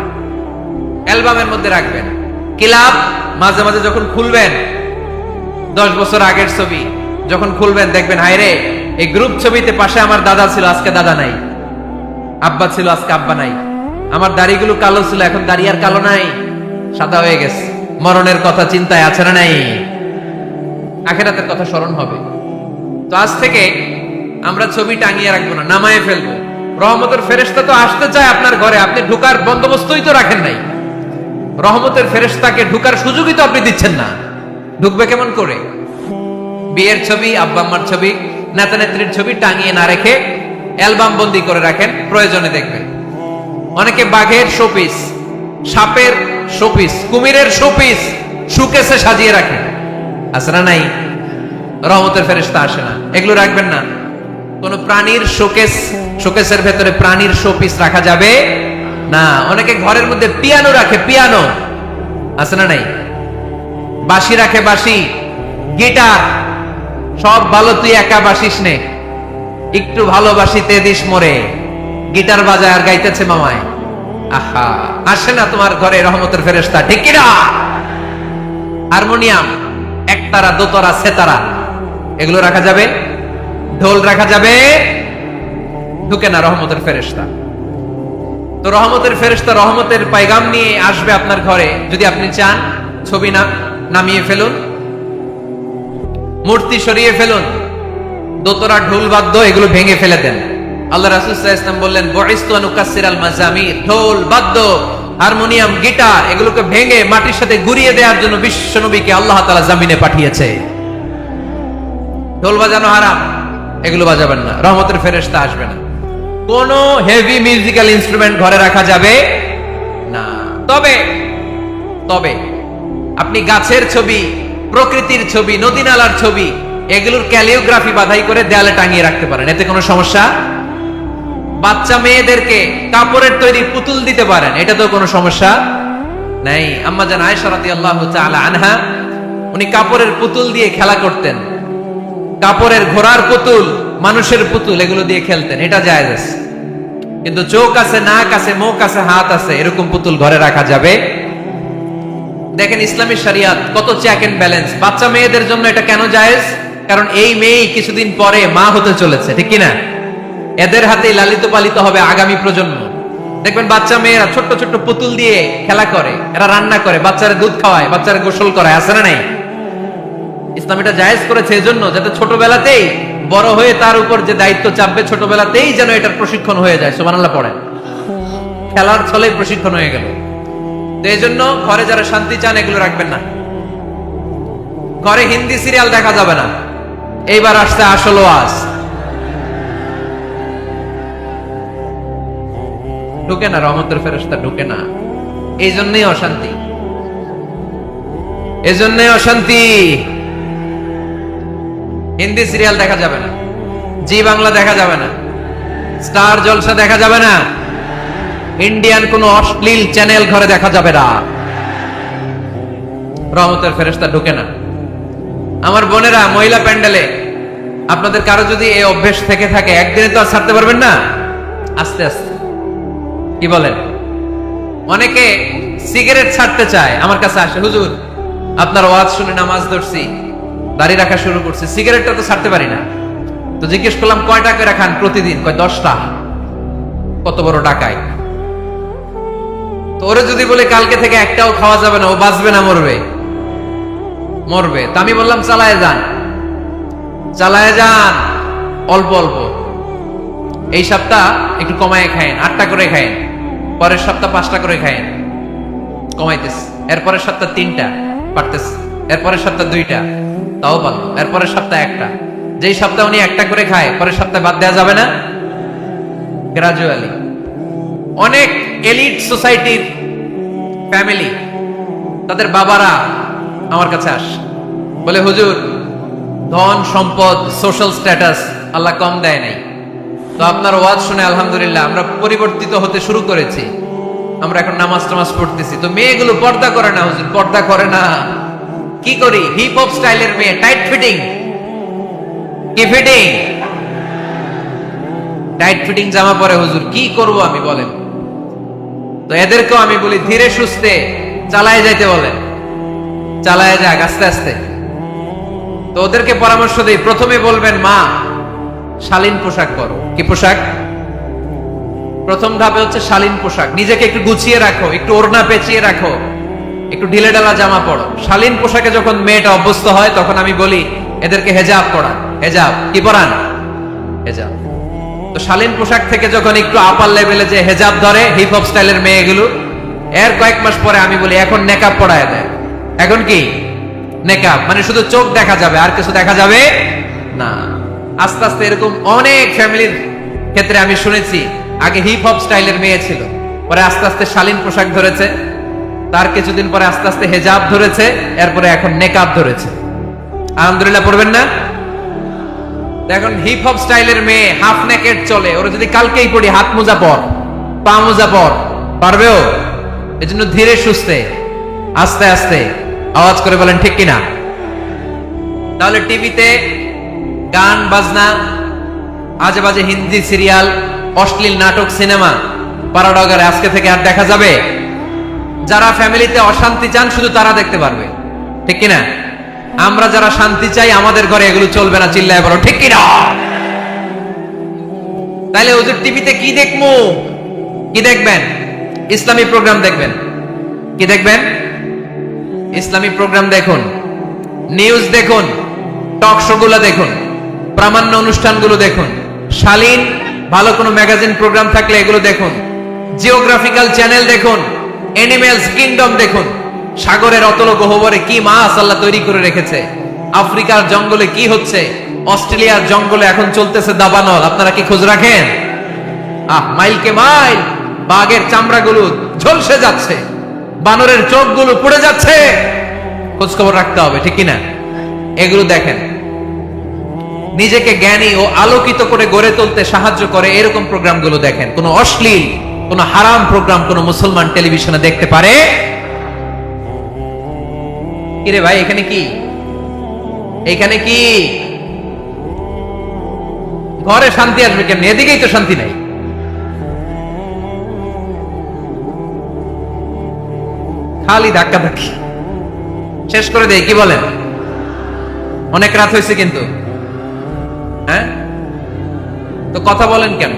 অ্যালবামের মধ্যে রাখবেন। ক্লাব মাঝে মাঝে যখন খুলবেন, 10 বছর আগের ছবি যখন খুলবেন দেখবেন, হায় রে, এই গ্রুপ ছবিতে পাশে আমার দাদা ছিল, আজকে দাদা নাই, আব্বা ছিল, আজকে আব্বা নাই, আমার দাড়িগুলো কালো ছিল, এখন দাড়ি আর কালো নাই, সাদা হয়ে গেছে। মরণের কথা চিন্তায় আছে না নাই? আখিরাতের কথা স্মরণ হবে। তো আজ থেকে আমরা ছবি টাঙিয়ে রাখবো না, নামায়ে ফেলবো। রহমতের ফেরেশতা তো আসতে চায় আপনার ঘরে, আপনি ঢুকার বন্দোবস্তই তো রাখেন নাই। রহমতের ফেরেশতাকে ঢুকার সুযোগই তো আপনি দিচ্ছেন না, ঢুকবে কেমন করে? বিয়ের ছবি, আব্বা আম্মার ছবি, নেতা নেত্রীর ছবি টাঙিয়ে না রেখে অ্যালবাম বন্দি করে রাখেন, প্রয়োজনে দেখবেন। অনেকে বাঘের শোপিস, সাপের শোপিস, কুমিরের শোপিস সুকেসে সাজিয়ে রাখেন, আছে না নাই? রহমতের ফেরেশতা আসে না, এগুলো রাখবেন না। কোন প্রাণীর শোকেসের ভেতরে প্রাণীর শোপিস রাখা যাবে না। অনেকে ঘরের মধ্যে পিয়ানো রাখে, পিয়ানো, আছে না নাই? বাঁশি রাখে, বাঁশি, গিটার, সব ভালো, তুই একা বাসিস নে, একটু ভালোবাসিতে দিস মরে, গিটার বাজায় আর গাইতেছে মামায়। আহা, আসে না তোমার ঘরে রহমতের ফেরেশতা, ঠিক কিনা? হারমোনিয়াম, একতারা, দোতারা, সেতারা, এগুলো রাখা যাবে? ঢোল রাখা যাবে? ঢুকে না রহমতের ফেরেশতা। তো রহমতের ফেরেশতা রহমতের পায়গাম নিয়ে আসবে আপনার ঘরে। যদি আপনি চান, ছবি নামিয়ে ফেলুন, মূর্তি সরিয়ে ফেলুন, দোতরা, ঢোল বাদ্য এগুলো ভেঙে ফেলে দেন। আল্লাহ রাসূল সাল্লাল্লাহু আলাইহি ওয়াসাল্লাম বললেন, বুইসতু আন উকাসসিরাল মাজামির, ঢোল বাদ্য, হারমোনিয়াম, গিটার, এগুলোকে ভেঙে মাটির সাথে গুঁড়িয়ে দেওয়ার জন্য বিশ্বনবীকে আল্লাহ তাআলা জমিনে পাঠিয়েছে। ঢোল বাজানো হারাম, এগুলো বাজাবেন না, রহমতের ফেরেশতা আসবে না। কোন হেভি মিউজিক্যাল ইনস্ট্রুমেন্ট ঘরে রাখা যাবে না। তবে তবে আপনি গাছের ছবি, প্রকৃতির ছবি, নদী নালার ছবি, এগুলোর ক্যালিওগ্রাফি বাধাই করে দেয়ালে টাঙিয়ে রাখতে পারেন, এতে কোনো সমস্যা। বাচ্চা মেয়েদেরকে কাপড়ের তৈরি পুতুল দিতে পারেন, এটা তো কোনো সমস্যা নাই। আম্মা জান আয়েশা রাদিয়াল্লাহু তাআলা আনহা, উনি কাপড়ের পুতুল দিয়ে খেলা করতেন, কাপড়ের ঘোড়ার পুতুল, মানুষের পুতুল, এগুলো দিয়ে খেলতেন, এটা জায়েজ আছে। কিন্তু চোখ আছে, নাক আছে, মুখ আছে, হাত আছে, এরকম পুতুল ঘরে রাখা যাবে? দেখেন ইসলামী শরিয়াত কত চেক এন্ড ব্যালেন্স। বাচ্চা মেয়েদের জন্য এটা কেন জায়েজ? কারণ এই মেয়ে কিছুদিন পরে মা হতে চলেছে, ঠিক কিনা? এদের হাতেই লালিত পালিত হবে আগামী প্রজন্ম। দেখবেন বাচ্চা মেয়েরা ছোট্ট ছোট্ট পুতুল দিয়ে খেলা করে, এরা রান্না করে, বাচ্চারা দুধ খাওয়ায়, বাচ্চারা গোসল করায়, আছে না নাই? ইসলাম এটা জায়েজ করেছে এজন্য যাতে ছোটবেলাতেই বড় হয়ে তার উপর যে দায়িত্ব চাপবে ছোটবেলাতেই যেন এটার প্রশিক্ষণ হয়ে যায়। সুবহানাল্লাহ পড়েন। খেলার ছলে প্রশিক্ষণ হয়ে গেল। তো এই জন্য ঘরে যারা শান্তি চান এগুলো রাখবেন না। ঘরে হিন্দি সিরিয়াল দেখা যাবে না। এইবার আসছে আসল ওয়াজ। ঢুকে না, রহমতের ফেরেশতা ঢুকে না। এই জন্যই অশান্তি, এজন্যই অশান্তি। হিন্দি সিরিয়াল দেখা যাবে না, জি বাংলা দেখা যাবে না, স্টার জলসা দেখা যাবে না, ইন্ডিয়ান কোন অশ্লীল চ্যানেল ঘরে দেখা যাবে না। রহমতের ফেরেশতা ঢুকে না। আমার বোনেরা, মহিলা প্যান্ডেলে আপনাদের কারো যদি এই অভ্যেস থেকে থাকে, একদিনে তো আর ছাড়তে পারবেন না, আস্তে আস্তে। কি বলেন? অনেকে সিগারেট ছাড়তে চায়, আমার কাছে আসে, হুজুর আপনার ওয়াজ শুনে নামাজ ধরছি, দাড়ি রাখা শুরু করছি, সিগারেটটা তো ছাড়তে পারি না। তো জিজ্ঞেস করলাম কয়টা করে খান প্রতিদিন? কয় 10টা। কত বড় ডাকায়! তো ওরে যদি বলে কালকে থেকে একটাও খাওয়া যাবে না, ও বাঁচবে না মরবে? মরবে। তো আমি বললাম চালায় যান, চালায় যান, অল্প অল্প। এই সপ্তাহ একটু কমায় খায়েন, 8টা করে খায়েন, পরের সপ্তাহ 5টা করে খায়েন, কমাইতেস। এরপরের সপ্তাহ 3টা, পারতেস। এরপরের সপ্তাহ 2টা, তাও পারলো। এরপরের সপ্তাহ 1টা। যেই সপ্তাহ উনি 1টা করে খায়, পরের সপ্তাহে বাদ দেওয়া যাবে না? গ্রাজুয়ালি। অনেক এলিট সোসাইটির ফ্যামিলি, তাদের বাবারা আমার কাছে আসে, বলে হুজুর ধন সম্পদ সোশ্যাল স্ট্যাটাস আল্লাহ কম দেয় নাই, তো আপনার ওয়াজ শুনে আলহামদুলিল্লাহ আমরা পরিবর্তিত হতে শুরু করেছি, আমরা এখন নামাজ টামাজ পড়তেছি। তো মেয়েগুলো পর্দা করে না হুজুর, পর্দা করে না। কি করি? হিপ হপ স্টাইলের মেয়ে, টাইট ফিটিং। কি ফিটিং? টাইট ফিটিং জামা পরে হুজুর, কি করব আমি বলেন? তো এদেরকেও আমি বলি ধীরে সুস্থে চালায় যাইতে বলেন, চালায় যাক আস্তে আস্তে। তো ওদেরকে পরামর্শ দিই, প্রথমে বলবেন মা শালীন পোশাক পরো। কি পোশাক? প্রথম ধাপে হচ্ছে শালীন পোশাক। নিজেকে একটু গুছিয়ে রাখো, একটু ওড়না পেঁচিয়ে রাখো, একটু ঢিলেঢালা জামা পরো। শালীন পোশাকে যখন মেয়েটা অভ্যস্ত হয় তখন আমি বলি এদেরকে হেজাব পরান। হেজাব কি পরান? হেজাব। তো শালীন পোশাক থেকে যখন একটু আপার লেভেলে যে হেজাব ধরে হিপ হপ স্টাইলের মেয়েগুলো, এর কয়েক মাস পরে আমি বলি এখন নেকাব পরায় দেয়। এখন কি নেকাব? মানে শুধু চোখ দেখা যাবে, আর কিছু দেখা যাবে না। আস্তে আস্তে এরকম অনেক ফ্যামিলির ক্ষেত্রে আমি শুনেছি, আগে হিপ হপ স্টাইলের মেয়ে ছিল, পরে আস্তে আস্তে শালীন পোশাক ধরেছে, তার কিছুদিন পরে আস্তে আস্তে হেজাব ধরেছে, এরপরে এখন নেকাব ধরেছে। আলহামদুলিল্লাহ পড়বেন না? এখন হিপ হপ স্টাইলের মেয়ে হাফ নেকেড চলে, ওরা যদি কালকেই পড়ি হাত মোজা পর, পা মোজা পর, পারবেও? এজন্য ধীরে সুস্থে আস্তে আস্তে। আওয়াজ করে বলেন ঠিক কিনা? তাহলে টিভিতে গান বাজনা, আজে বাজে হিন্দি সিরিয়াল, অশ্লীল নাটক, সিনেমা, প্যারাডগারে আজকে থেকে আর দেখা যাবে? যারা ফ্যামিলিতে অশান্তি চান শুধু তারা দেখতে পারবে, ঠিক কিনা? আমরা যারা শান্তি চাই আমাদের ঘরে এগুলো চলবে না। চিল্লায় বলো ঠিক কিনা? তাইলে ওদের টিভিতে কি দেখবো? কি দেখবেন? ইসলামী প্রোগ্রাম দেখবেন। কি দেখবেন? ইসলামী প্রোগ্রাম দেখুন, নিউজ দেখুন, টক শো গুলো দেখুন, প্রামাণ্য অনুষ্ঠানগুলো দেখুন, শালীন ভালো কোনো ম্যাগাজিন প্রোগ্রাম থাকলে এগুলো দেখুন, জিওগ্রাফিক্যাল চ্যানেল দেখুন, অ্যানিমেলস কিংডম দেখুন, সাগরের অতল গহ্বরে কি মাছ আল্লাহ তৈরি করে রেখেছে, আফ্রিকার জঙ্গলে কি হচ্ছে, অস্ট্রেলিয়ার জঙ্গলে এখন চলতেছে দাবানল, আপনারা কি খোঁজ রাখেন? মাইলকে মাইল বাঘের চামড়াগুলো ঝলসে যাচ্ছে, বানরের চোখগুলো পুড়ে যাচ্ছে, খোঁজ খবর রাখতে হবে, ঠিক কিনা? এগুলো দেখেন। নিজেকে জ্ঞানী ও আলোকিত করে গড়ে তুলতে সাহায্য করে এরকম প্রোগ্রামগুলো দেখেন। কোন অশ্লীল, কোন হারাম প্রোগ্রাম কোন মুসলমান টেলিভিশনে দেখতে পারে? কিরে ভাই এখানে কি? এখানে কি? ঘরে শান্তি আসবে কেন? এদিকেই তো শান্তি নাই। খালি ধাক্কা ধাক্কি, শেষ করে দেয়। কি বলেন? অনেক রাত হয়েছে কিন্তু, হ্যাঁ? তো কথা বলেন কেন?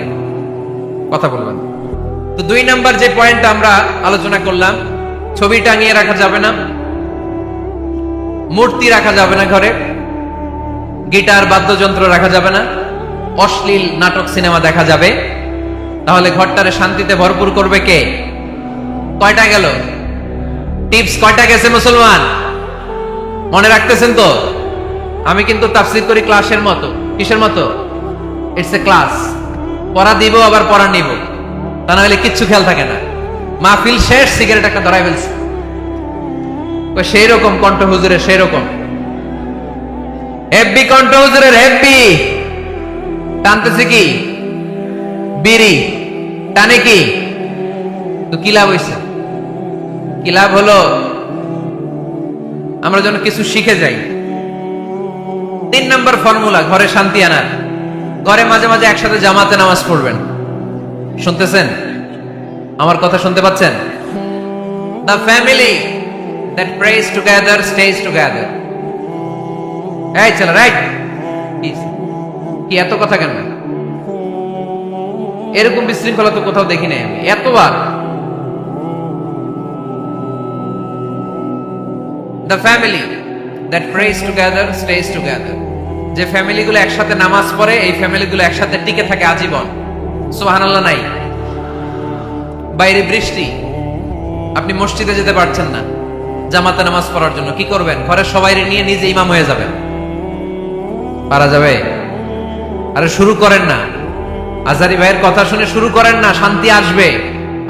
কথা বলবেন। তো 2 নাম্বার যে পয়েন্ট আমরা আলোচনা করলাম, ছবি টাঙিয়ে রাখা যাবে না, মূর্তি রাখা যাবে না ঘরে, গিটার বাদ্যযন্ত্র রাখা যাবে না, অশ্লীল নাটক সিনেমা দেখা যাবে। তাহলে ঘরটারে শান্তিতে ভরপুর করবে কে? কয়টা গেল? টিপস কয়টা গেছে মুসলমান? মনে রাখতেছেন তো? আমি কিন্তু তাফসীর করি ক্লাসের মতো। কিসের মতো? It's a class. পড়া দিব আবার পড়া নিব, তা না হলে কিচ্ছু খেয়াল থাকে না। মাহফিল শেষ, সিগারেট একটা ধরাই ফেলছে। সেই রকম কণ্ঠ হুজুরের, সেই রকম হেব্বি কণ্ঠ হুজুরের, হেব্বি। টানতেছে কি? বিড়ি। টানে কি? তো কি লাভ হইছে? কি লাভ হলো? আমরা যেন কিছু শিখে যাই। 3 নম্বর ফর্মুলা ঘরে শান্তি আনার, ঘরে মাঝে মাঝে একসাথে জামাতে নামাজ পড়বেন। শুনতেছেন? আমার কথা শুনতে পাচ্ছেন? The family that prays together stays together. এই চল, রাইট। কি এত কথা কেন? এরকম বিশৃঙ্খলা তো কোথাও দেখি নাই আমি এতবার। The family that prays together stays together. যে ফ্যামিলিগুলো একসাথে নামাজ পড়ে, এই ফ্যামিলিগুলো একসাথে টিকে থাকে আজীবন। সুবহানাল্লাহ নাই? বাইরে বৃষ্টি, আপনি মসজিদে যেতে পারছেন না জামাতে নামাজ পড়ার জন্য, কি করবেন? ঘরের সবাই নিয়ে নিজে ইমাম হয়ে যাবেন। পারা যাবে? আরে শুরু করেন না, আজারি ভাইয়ের কথা শুনে শুরু করেন না, শান্তি আসবে।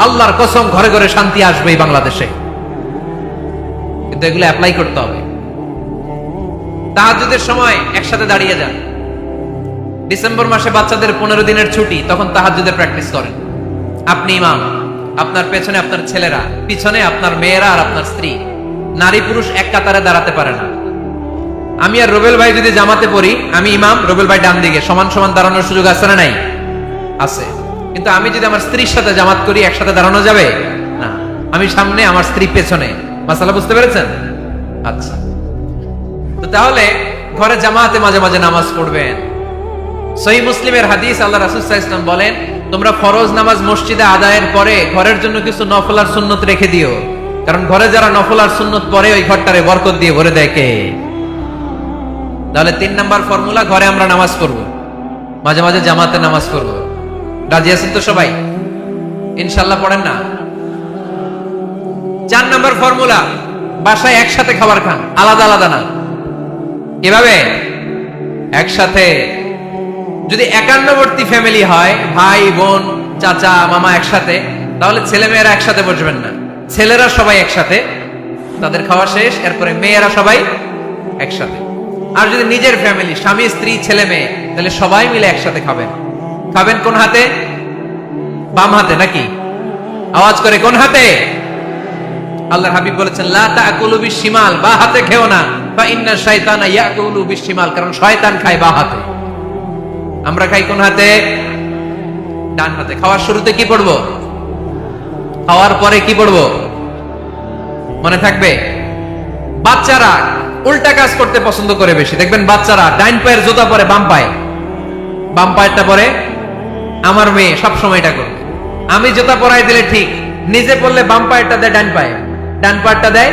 আল্লাহর কসম, ঘরে ঘরে শান্তি আসবে এই বাংলাদেশে, কিন্তু এগুলো অ্যাপ্লাই করতে হবে। তাহাজ্জুদের সময় একসাথে দাঁড়িয়ে যান। ডিসেম্বর মাসে বাচ্চাদের 15 দিনের ছুটি, তখন তাহাজ্জুদের প্র্যাকটিস করেন। আপনি ইমাম, আপনার পেছনে আপনার ছেলেরা, পিছনে আপনার মেয়েরা আর আপনার স্ত্রী। নারী পুরুষ এক কাতারে দাঁড়াতে পারে না। আমি আর রুবেল ভাই যদি জামাতে পড়ি, আমি ইমাম, রুবেল ভাই ডান দিকে, সমান সমান দাঁড়ানোর সুযোগ আছে না নাই? আছে। কিন্তু আমি যদি আমার স্ত্রীর সাথে জামাত করি, একসাথে দাঁড়ানো যাবে না। আমি সামনে, আমার স্ত্রী পেছনে। মাসালা বুঝতে পেরেছেন? আচ্ছা, তো তাহলে ঘরে জামাতে মাঝে মাঝে নামাজ পড়বেন। সহিহ মুসলিমের হাদিস, আল্লাহ রাসূল সাল্লাল্লাহু আলাইহি ওয়াসাল্লাম বলেন, তোমরা ফরজ নামাজ মসজিদে আদায়ের পরে ঘরের জন্য কিছু নফল আর সুন্নত রেখে দিও, কারণ ঘরে যারা নফল আর সুন্নত পড়ে ওই ঘরটারে বরকত দিয়ে ভরে দেয় কে? তাহলে 3 নাম্বার ফর্মুলা, ঘরে আমরা নামাজ পড়ব, মাঝে মাঝে জামাতে নামাজ পড়ব। রাজি আছেন তো সবাই? ইনশাআল্লাহ পড়েন না? 4 নাম্বার ফর্মুলা, বাসায় একসাথে খাবার খান, আলাদা আলাদা না। কিভাবে? একসাথে। যদি একান্নবর্তী ফ্যামিলি হয়, ভাই বোন চাচা মামা একসাথে, তাহলে ছেলে মেয়েরা একসাথে বসবেন না। ছেলেরা সবাই একসাথে, তাদের খাওয়া শেষ, এরপরে মেয়েরা সবাই একসাথে। আর যদি নিজের ফ্যামিলি, স্বামী স্ত্রী ছেলে মেয়ে, তাহলে সবাই মিলে একসাথে খাবেন। খাবেন কোন হাতে? বাম হাতে নাকি? আওয়াজ করে কোন হাতে? আল্লাহর হাবিব বলেছেন, লা তাকুলু বিশিমাল, বা হাতে খেও না, ফা ইন্না শাইতানা ইয়াকুলু বিশিমাল, কারণ শয়তান খায় বা হাতে। আমরা খাই কোন হাতে? ডান হাতে। খাওয়ার শুরুতে কি পড়বো? খাওয়ার পরে কি পড়বো? মনে থাকবে? বাচ্চারা উল্টা কাজ করতে পছন্দ করে বেশি। দেখবেন বাচ্চারা ডাইন পায়ের জুতা পরে বাম পায়ে, বাম পায়েরটা পরে। আমার মেয়ে সব সময় এটা করবে। আমি জুতা পরাই দিলে ঠিক, নিজে পড়লে বাম পায়েরটা দেয় ডান পায়ে, ডান পায়েরটা দেয়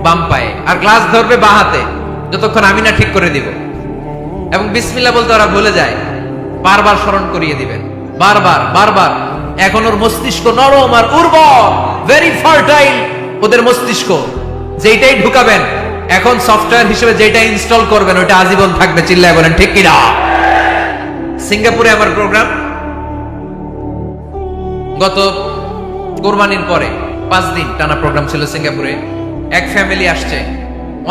বাম পায়ে, আর গ্লাস ধরবে বাঁ হাতে, যতক্ষণ আমি না ঠিক করে দিব। এবং বিসমিল্লাহ বলতে ওরা ভুলে যায়, বারবার স্মরণ করিয়ে দিবেন, বারবার বারবার। এখন ওর মস্তিষ্ক নরম আর উর্বর, ভেরি ফার্টাইল ওদের মস্তিষ্ক। যেটাই ঢুকাবেন, এখন সফটওয়্যার হিসেবে যেটা ইনস্টল করবেন, ওটা আজীবন থাকবে। চিল্লায় বলেন ঠিক কিনা? সিঙ্গাপুরে আমার প্রোগ্রাম, গত কোরবানির পরে 5 দিন টানা প্রোগ্রাম ছিল সিঙ্গাপুরে। এক ফ্যামিলি আসছে,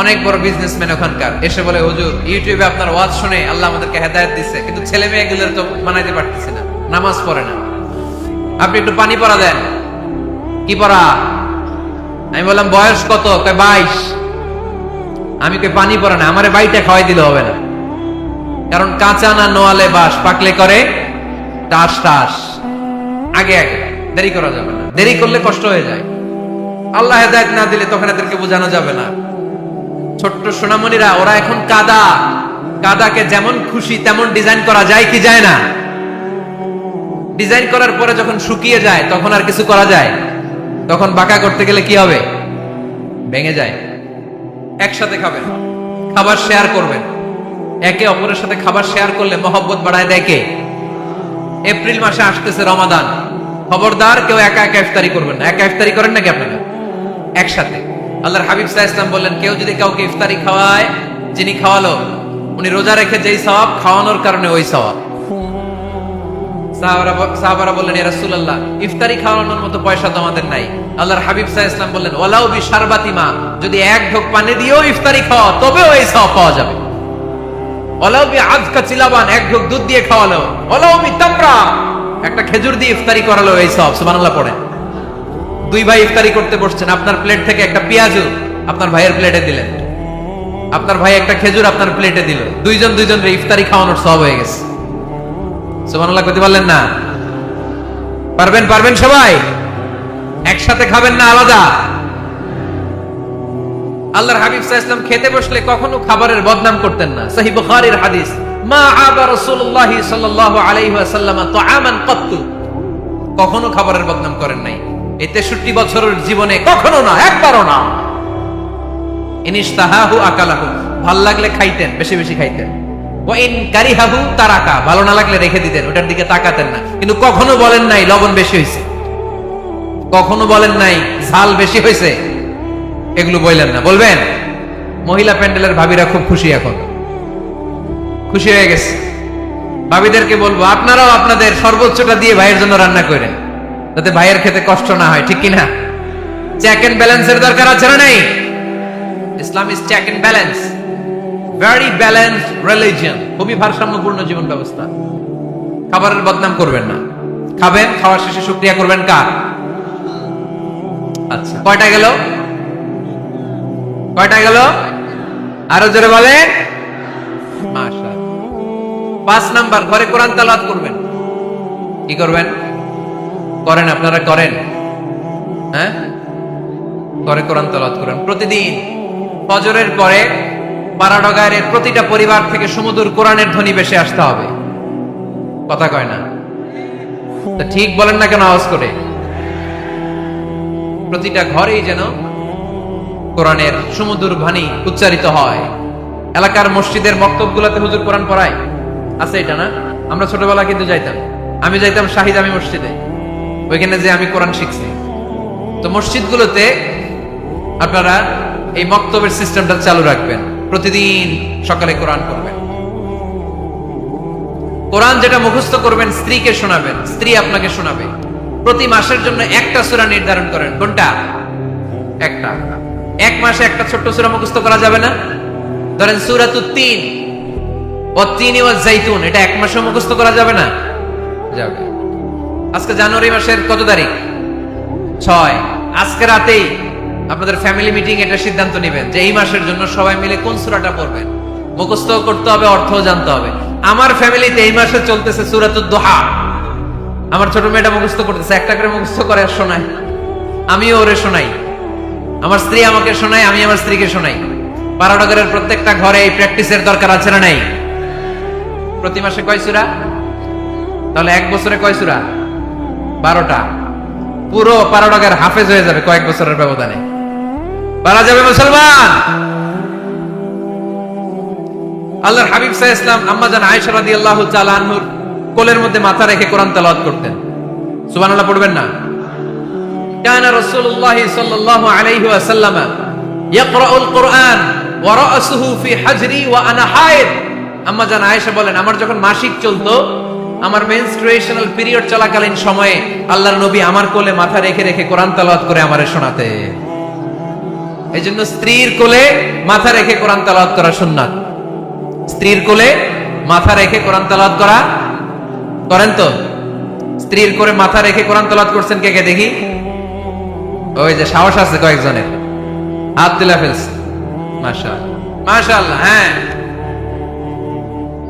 অনেক বড় বিজনেসম্যান ওখানকার, এসে বলে, হুজুর ইউটিউবে আপনার ওয়াজ শুনে আল্লাহ আমাদেরকে হেদায়েত দিচ্ছে, কিন্তু ছেলে মেয়েগুলোর তো মানাইতে পারতেছি না, নামাজ পড়ে না, আপনি একটু পানি পড়া দেন। কি পড়া? আমি বললাম বয়স কত? কয় 22। আমি কই পানি পড়ে না, আমারে বাইটা খাওয়াই দিলে হবে না, কারণ কাঁচা না নোয়ালে বাস, পাকলে করে টাস টাস। আগে আগে দেরি করা যাবে না, দেরি করলে কষ্ট হয়ে যায়। আল্লাহ হেদায়েত না দিলে তখন এদেরকে বোঝানো যাবে না। ছোট্ট সোনামণিরা, ওরা এখন কাদা, কাদাকে যেমন খুশি তেমন ডিজাইন করা যায় কি যায় না? ডিজাইন করার পরে যখন শুকিয়ে যায়, তখন আর কিছু করা যায়? তখন বাঁকা করতে গেলে কি হবে? ভেঙে যায়। একসাথে খাবেন, খাবার শেয়ার করবেন। একে অপরের সাথে খাবার শেয়ার করলে মহব্বত বাড়ায় দেয় কে? এপ্রিল মাসে আসতেছে রমাদান, খবরদার কেউ একা একা ইফতারি করবেন না। একা ইফতারি করেন নাকি আপনারা? একসাথে। আল্লাহর হাবিব সাল্লাল্লাহু আলাইহি ওয়াসাল্লাম বললেন, কেউ যদি কাউকে ইফতারি খাওয়ায়, যিনি খাওয়ালো উনি রোজা রেখে যেই সওয়াব, খাওয়ানোর কারণে ওই সওয়াব। সাহাবারা বললেন, ইয়া রাসূলুল্লাহ, ইফতারি খাওয়ানোর মতো পয়সা তো আমাদের নাই। আল্লাহর হাবিব সাল্লাল্লাহু আলাইহি ওয়াসাল্লাম বললেন, ওয়ালাউ বিশারবাতি মা, যদি এক ঢোক পানি দিয়েও ইফতারি খাওয়া তবেও এই সওয়াব পাওয়া যাবে। ওয়ালাউ বিআযকা চিলাবান, এক ঢোক দুধ দিয়ে খাওয়ালো। ওয়ালাউ বিতামরা, একটা খেজুর দিয়ে ইফতারি করালো, এই সওয়াব। সুবহানাল্লাহ পড়েন। দুই ভাই ইফতারি করতে বসছেন, আপনার প্লেট থেকে একটা পেঁয়াজু আপনার ভাইয়ের প্লেটে দিলেন, আপনার ভাই একটা খেজুর আপনার প্লেটে দিল, দুইজনের ইফতারি খাওয়ানোর সওয়াব হয়ে গেছে। সুবহানাল্লাহ কইতে পারলেন না? পারবেন সবাই? একসাথে খাবেন না আলাদা? আল্লাহর হাবিব সাল্লাল্লাহু আলাইহি ওয়াসাল্লাম খেতে বসলে কখনো খাবারের বদনাম করতেন না। সহিহ বুখারীর হাদিস, মা আবা রাসূলুল্লাহ সাল্লাল্লাহু আলাইহি ওয়াসাল্লাম তাআমান কাত্তু, কখনো খাবারের বদনাম করেন নাই। এই 63 বছরের জীবনে কখনো না, একবারও না। ইনিশতাহাহু আকালাহু, ভাল লাগলে খাইতেন, বেশি বেশি খাইতেন। ওয়া ইন কারিহাহু তারাকা, ভালো না লাগলে রেখে দিতেন, ওটার দিকে তাকাতেন না। কিন্তু কখনো বলেন নাই লবণ বেশি হয়েছে, কখনো বলেন নাই ঝাল বেশি হয়েছে, এগুলো বললেন না। বলবেন? মহিলা প্যান্ডেলের ভাবিরা খুব খুশি, এখন খুশি হয়ে গেছে। ভাবিদেরকে বলবো, আপনারাও আপনাদের সর্বোচ্চটা দিয়ে ভাইয়ের জন্য রান্না করেন, যাতে ভাইয়ের খেতে কষ্ট না হয়, ঠিক কিনা? চেক এন্ড ব্যালেন্সের দরকার আছে না নাই? Islam is check and balance, very balanced religion, খুবই ভারসাম্যপূর্ণ জীবন ব্যবস্থা। খাবারের বদনাম করবেন না, খাবেন, খাওয়ার শেষে শুকরিয়া করবেন কার? আচ্ছা, কয়টা গেল? কয়টা গেল? আরো জোরে বলেন। মাশাআল্লাহ। 5 নাম্বার, ঘরে কোরআন তেলাওয়াত করবেন। কি করবেন? করেন, আপনারা করেন? হ্যাঁ, ঘরে কোরআন তেলাওয়াত করেন প্রতিদিন। ফজরের পরে পাড়াডগারের প্রতিটা পরিবার থেকে সুমধুর কোরআনের ধ্বনি ভেসে আসতে হবে। কথা কয় না? তা ঠিক বলেন না কেন আওয়াজ করে? প্রতিটা ঘরেই যেন কোরআনের সুমধুর বাণী উচ্চারিত হয়। এলাকার মসজিদের মক্তবগুলোতে হুজুর কোরআন পড়ায়, আছে এটা না? আমরা ছোটবেলা কিন্তু যাইতাম, আমি যাইতাম শাহিদ আমি মসজিদে, ওইখানে যে আমি কোরআন শিখছি। তো মসজিদগুলোতে আপনারা এই মক্তবের সিস্টেমটা চালু রাখবেন, প্রতিদিন সকালে কোরআন করবেন। কোরআন যেটা মুখস্থ করবেন স্ত্রীকে শোনাবেন, স্ত্রী আপনাকে শোনাবে। প্রতি মাসের জন্য একটা সূরা নির্ধারণ করেন। কোনটা? একটা। এক মাসে একটা ছোট্ট সূরা মুখস্থ করা যাবে না? ধরেন সূরাতুত তিন, ওয়াত-তিনি ওয়াজ-জাইতুন, এটা এক মাসে মুখস্থ করা যাবে না? যাবে। আজকে জানুয়ারি মাসের কত তারিখ? 6। আজকে রাতেই আপনাদের ফ্যামিলি মিটিং এটা সিদ্ধান্ত নেবেন যে এই মাসের জন্য সবাই মিলে কোন সূরাটা পড়বেন। মুখস্থ করতে হবে, অর্থও জানতে হবে। আমার ফ্যামিলিতে এই মাসে চলতেছে সূরাতুদ দুহা। আমার ছোট মেয়েটা মুখস্থ করতেছে, একটা করে মুখস্থ করে আর শোনায়, আমিও ওরে শোনাই। আমার স্ত্রী আমাকে শোনায়, আমি আমার স্ত্রীকে শোনাই। পাড়াডগরের প্রত্যেকটা ঘরে এই প্র্যাকটিসের দরকার আছে না নাই? প্রতি মাসে কয় সূরা? তাহলে এক বছরে কয় সূরা? 12টা। পুরো পাড়াডগর হাফেজ হয়ে যাবে কয়েক বছরের ব্যবধানে। পারা যাবে মুসলমান। আল্লাহর হাবিব সাল্লাল্লাহু আলাইহি ওয়াসাল্লাম আম্মা জান আয়েশা রাদিয়াল্লাহু তাআলা আনহুর কোলের মধ্যে মাথা রেখে কোরআন তেলাওয়াত করতেন। সুবহানাল্লাহ পড়বেন না? কানা রাসূলুল্লাহ সাল্লাল্লাহু আলাইহি ওয়াসাল্লাম ইয়াকরাউল কুরআন ওয়া রাসুহু ফি হাজরি ওয়া আনা হায়েদ। আম্মা জান আয়েশা বলেন, আমার যখন মাসিক চলতো, আমার মেনস্ট্রুয়েশনাল পিরিয়ড চলাকালীন সময়ে আল্লাহর নবী আমার কোলে মাথা রেখে রেখে কোরআন তেলাওয়াত করে আমারে শোনাতে। এইজন্য স্ত্রীর কোলে মাথা রেখে কোরআন তেলাওয়াত করা সুন্নাত। স্ত্রীর কোলে মাথা রেখে কোরআন তেলাওয়াত করা করেন তো? স্ত্রীর কোলে মাথা রেখে কোরআন তেলাওয়াত করছেন কে কে দেখি? ওই যে সাহস আছে কয়েকজনের, হাত তুলে ফেলছে। মাশাআল্লাহ, মাশাআল্লাহ। হ্যাঁ,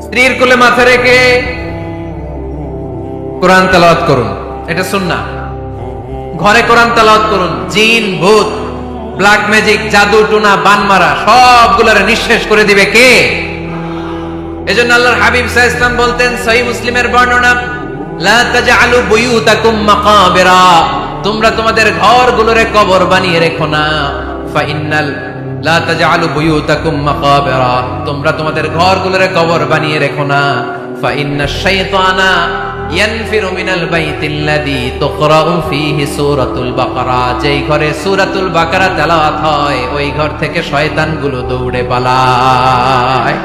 স্ত্রীর কোলে মাথা রেখে কোরআন তেলাওয়াত করুন, এটা সুন্নাহ। ঘরে কোরআন তেলাওয়াত করুন। জিন, ভূত, ব্ল্যাক ম্যাজিক, জাদু টুনা, বানমারা সবগুলোরে নিঃশেষ করে দিবে কে? এজন্য আল্লাহর হাবিব সাল্লাল্লাহু আলাইহি ওয়াসাল্লাম বলতেন, সহিহ মুসলিমের বর্ণনা, লা তাজআলু বুয়ুতাকুম মাকাবিরা, তোমরা তোমাদের ঘরগুলোরে কবর বানিয়ে রেখো না। ফা ইন্নাল লা তাজআলু বুয়ুতাকুম মাকাবিরা, তোমরা তোমাদের ঘরগুলোরে কবর বানিয়ে রেখো না। ফা ইন্নাশ শাইতানা ইয়ানফিরু মিনাল বাইতিল্লাযী তুকরাউ ফীহি সূরাতুল বাকারা, যেই ঘরে সূরাতুল বাকারা তেলাওয়াত হয় ওই ঘর থেকে শয়তানগুলো দৌড়ে পালায়।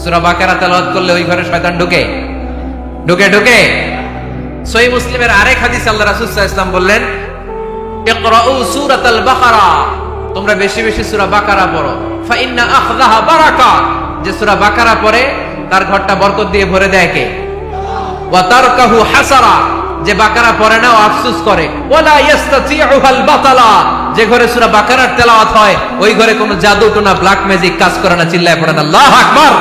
সূরা বাকারা তেলাওয়াত করলে ওই ঘরে শয়তান ঢুকে ঢুকে ঢুকে। সহিহ মুসলিমের আরেক হাদিস আল্লাহ রাসূল সাল্লাল্লাহু আলাইহি ওয়াসাল্লাম বললেন, ইকরাউ সূরাতাল বাকারা, তোমরা বেশি বেশি সূরা বাকারা পড়ো। ফা ইন্না আখযাহা বারাকা, যে সূরা বাকারা পড়ে তার ঘরটা বরকত দিয়ে ভরে দেয় কে? ওয়া তারকাহু হাসারা, যে বাকারা পড়ে না ও আফসোস করে। ওয়ালা ইস্তাতিউহাল বাতালা, যে ঘরে সূরা বাকারার তেলাওয়াত হয় ওই ঘরে কোনো জাদু টোনা ব্ল্যাক ম্যাজিক কাজ করে না। চিল্লায় পড়েন আল্লাহু আকবার।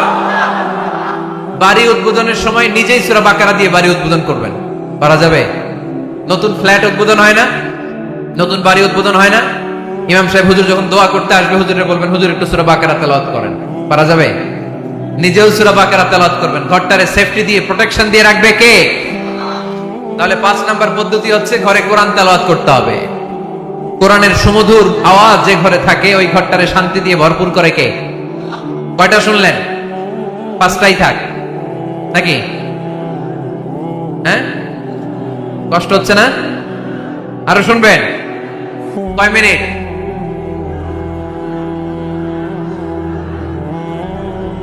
বাড়ি উদ্বোধনের সময় নিজেই সূরা বাকারা দিয়ে বাড়ি উদ্বোধন করবেন, পারা যাবে? নতুন ফ্ল্যাট উদ্বোধন হয় না, নতুন বাড়ি উদ্বোধন হয় না, ইমাম সাহেব হুজুর যখন দোয়া করতে আসবে হুজুরে বলবেন, হুজুর একটু সূরা বাকারা তেলাওয়াত করেন, পারা যাবে? নিজেও সূরা বাকারা তেলাওয়াত করবেন, ঘরটারে সেফটি দিয়ে প্রোটেকশন দিয়ে রাখবে কে? তাহলে 5 নাম্বার পদ্ধতি হচ্ছে ঘরে কোরআন তেলাওয়াত করতে হবে। কোরআনের সুমধুর আওয়াজ যে ঘরে থাকে ওই ঘরটারে শান্তি দিয়ে ভরপুর করে কে? কয়টা শুনলেন? 5টাই থাক নাকি? হ্যাঁ, কষ্ট হচ্ছে না? আরো শুনবেন? কয় মিনিট?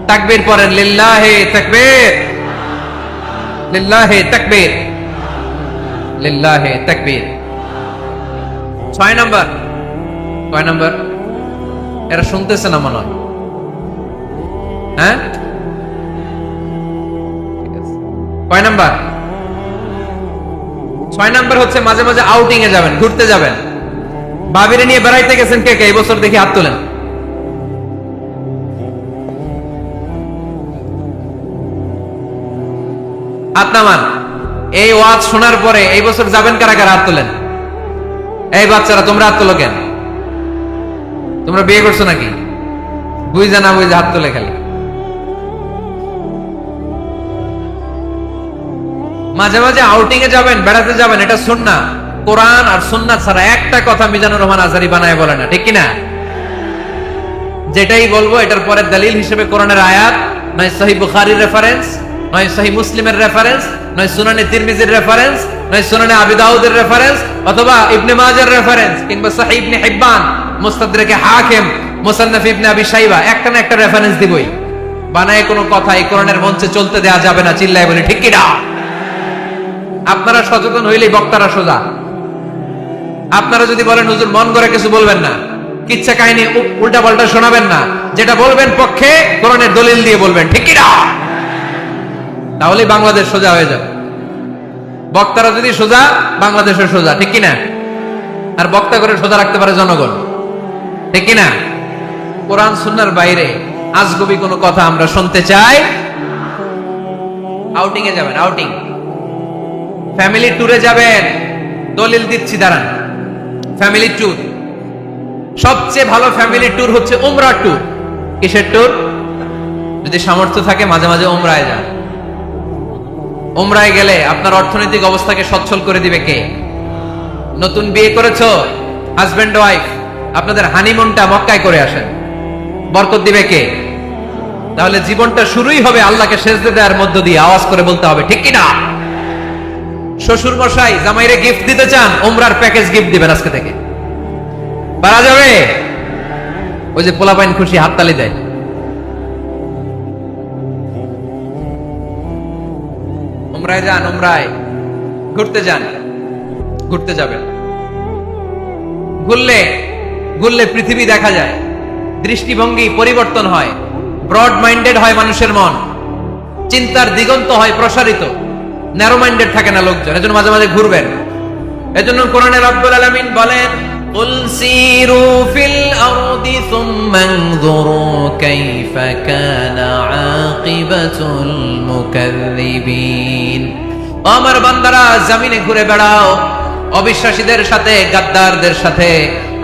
তাকবীর পড়েন, লিল্লাহি তাকবীর, লিল্লাহি তাকবীর, লিল্লাহি তাকবীর। 6 নাম্বার। কয় নাম্বার? এরা শুনতেছে না মনে হয়। হ্যাঁ, কয় নাম্বার? 6 নাম্বার হচ্ছে মাঝে মাঝে আউটিং এ যাবেন, ঘুরতে যাবেন। ভাবিরে নিয়ে বেড়াইতে গেছেন কে কে এই বছর? দেখি হাত তোলেন। হাত নামান। এই ওয়াজ শোনার পরে এই বছর যাবেন কারা কারা? হাত তোলেন। এই বাচ্চারা তোমরা হাত তোলো কেন? তোমরা বিয়ে করছো নাকি? বুঝা না বুঝা হাত তোলে খালি। মাঝে মাঝে আউটিং এ যাবেন, বেড়াতে যাবেন, এটা সুন্নাহ। কোরআন আর সুন্নাহ ছাড়া একটা কথা মিজানুর রহমান আজহারী বানায় বলে না, ঠিক কিনা? যেটাই বলবো এটার পরে দলিল হিসেবে কোরআনের আয়াত, নয় সহিহ বুখারীর রেফারেন্স, নয় সহিহ মুসলিমের রেফারেন্স, নয় সুনানে তিরমিজির রেফারেন্স, নয় সুনানে আবি দাউদের রেফারেন্স, অথবা ইবনে মাজার রেফারেন্স, কিংবা সহিহ ইবনে হিব্বান, মুস্তাদরাকে হাকিম, মুসান্নাফ ইবনে আবি শাইবা, একটা না একটা রেফারেন্স দিবই। বানায় কোনো কথা এই কোরআনের মঞ্চে চলতে দেয়া যাবে না। চিল্লায় বলি ঠিক কিনা? আপনারা সচেতন হইলেই বক্তারা সোজা। আপনারা যদি বলেন হুজুর মন করে কিছু বলবেন না, কিচ্ছা কাহিনী উল্টা পাল্টা শোনাবেন না, যেটা বলবেন পক্ষে কোরআনের দলিল দিয়ে বলবেন, ঠিক কিনা? তাহলে বাংলাদেশ সোজা হয়ে যাবে। বক্তারা যদি সোজা, বাংলাদেশের সোজা, ঠিক কিনা? আর বক্তা করে সোজা রাখতে পারে জনগণ, ঠিক কিনা? কোরআন সুন্নাহর বাইরে আজগবি কোনো কথা আমরা শুনতে চাই। আউটিং এ যাবেন, আউটিং, ফ্যামিলি ট্যুরে যাবেন, দলিল দিচ্ছি দাঁড়ান। ফ্যামিলি ট্যুর, সবচেয়ে ভালো ফ্যামিলি ট্যুর হচ্ছে উমরা ট্যুর। কিসের ট্যুর? যদি সামর্থ্য থাকে মাঝে মাঝে উমরায় যান। উমরায় গেলে আপনার অর্থনৈতিক অবস্থাকে সচ্ছল করে দিবে কে? নতুন বিয়ে করেছো, হাজবেন্ড ওয়াইফ, আপনাদের হানিমুনটা মক্কায় করে আসেন, বরকত দিবে কে? তাহলে জীবনটা শুরুই হবে আল্লাহকে সেজদা দেওয়ার মধ্য দিয়ে। আওয়াজ করে বলতে হবে, ঠিক কিনা? শ্বশুর মশাই জামাইরে গিফট দিতে চান, উমরার প্যাকেজ গিফট দিবেন আজকে থেকে, পারা যাবে? ওই যে পোলাপাইন খুশি হাততালি দেয়। উমরায় যান, উমরায় ঘুরতে যান, ঘুরতে যাবেন। ঘুরলে ঘুরলে পৃথিবী দেখা যায়, দৃষ্টিভঙ্গি পরিবর্তন হয়, ব্রড মাইন্ডেড হয় মানুষের মন, চিন্তার দিগন্ত হয় প্রসারিত, ন্যারো মাইন্ডেড থাকে না লোকজন। এজন্য মাঝে মাঝে ঘুরবেন। এজন্য কোরআনে রব্বুল আলামিন বলেন, কুল সিরু ফিল আরদি সুম্মা আনজুরু কাইফা কানা আকিবাতুল মুকাজ্জিবিন। আমার বান্দারা জমিনে ঘুরে বেড়াও, অবিশ্বাসীদের সাথে, গাদ্দারদের সাথে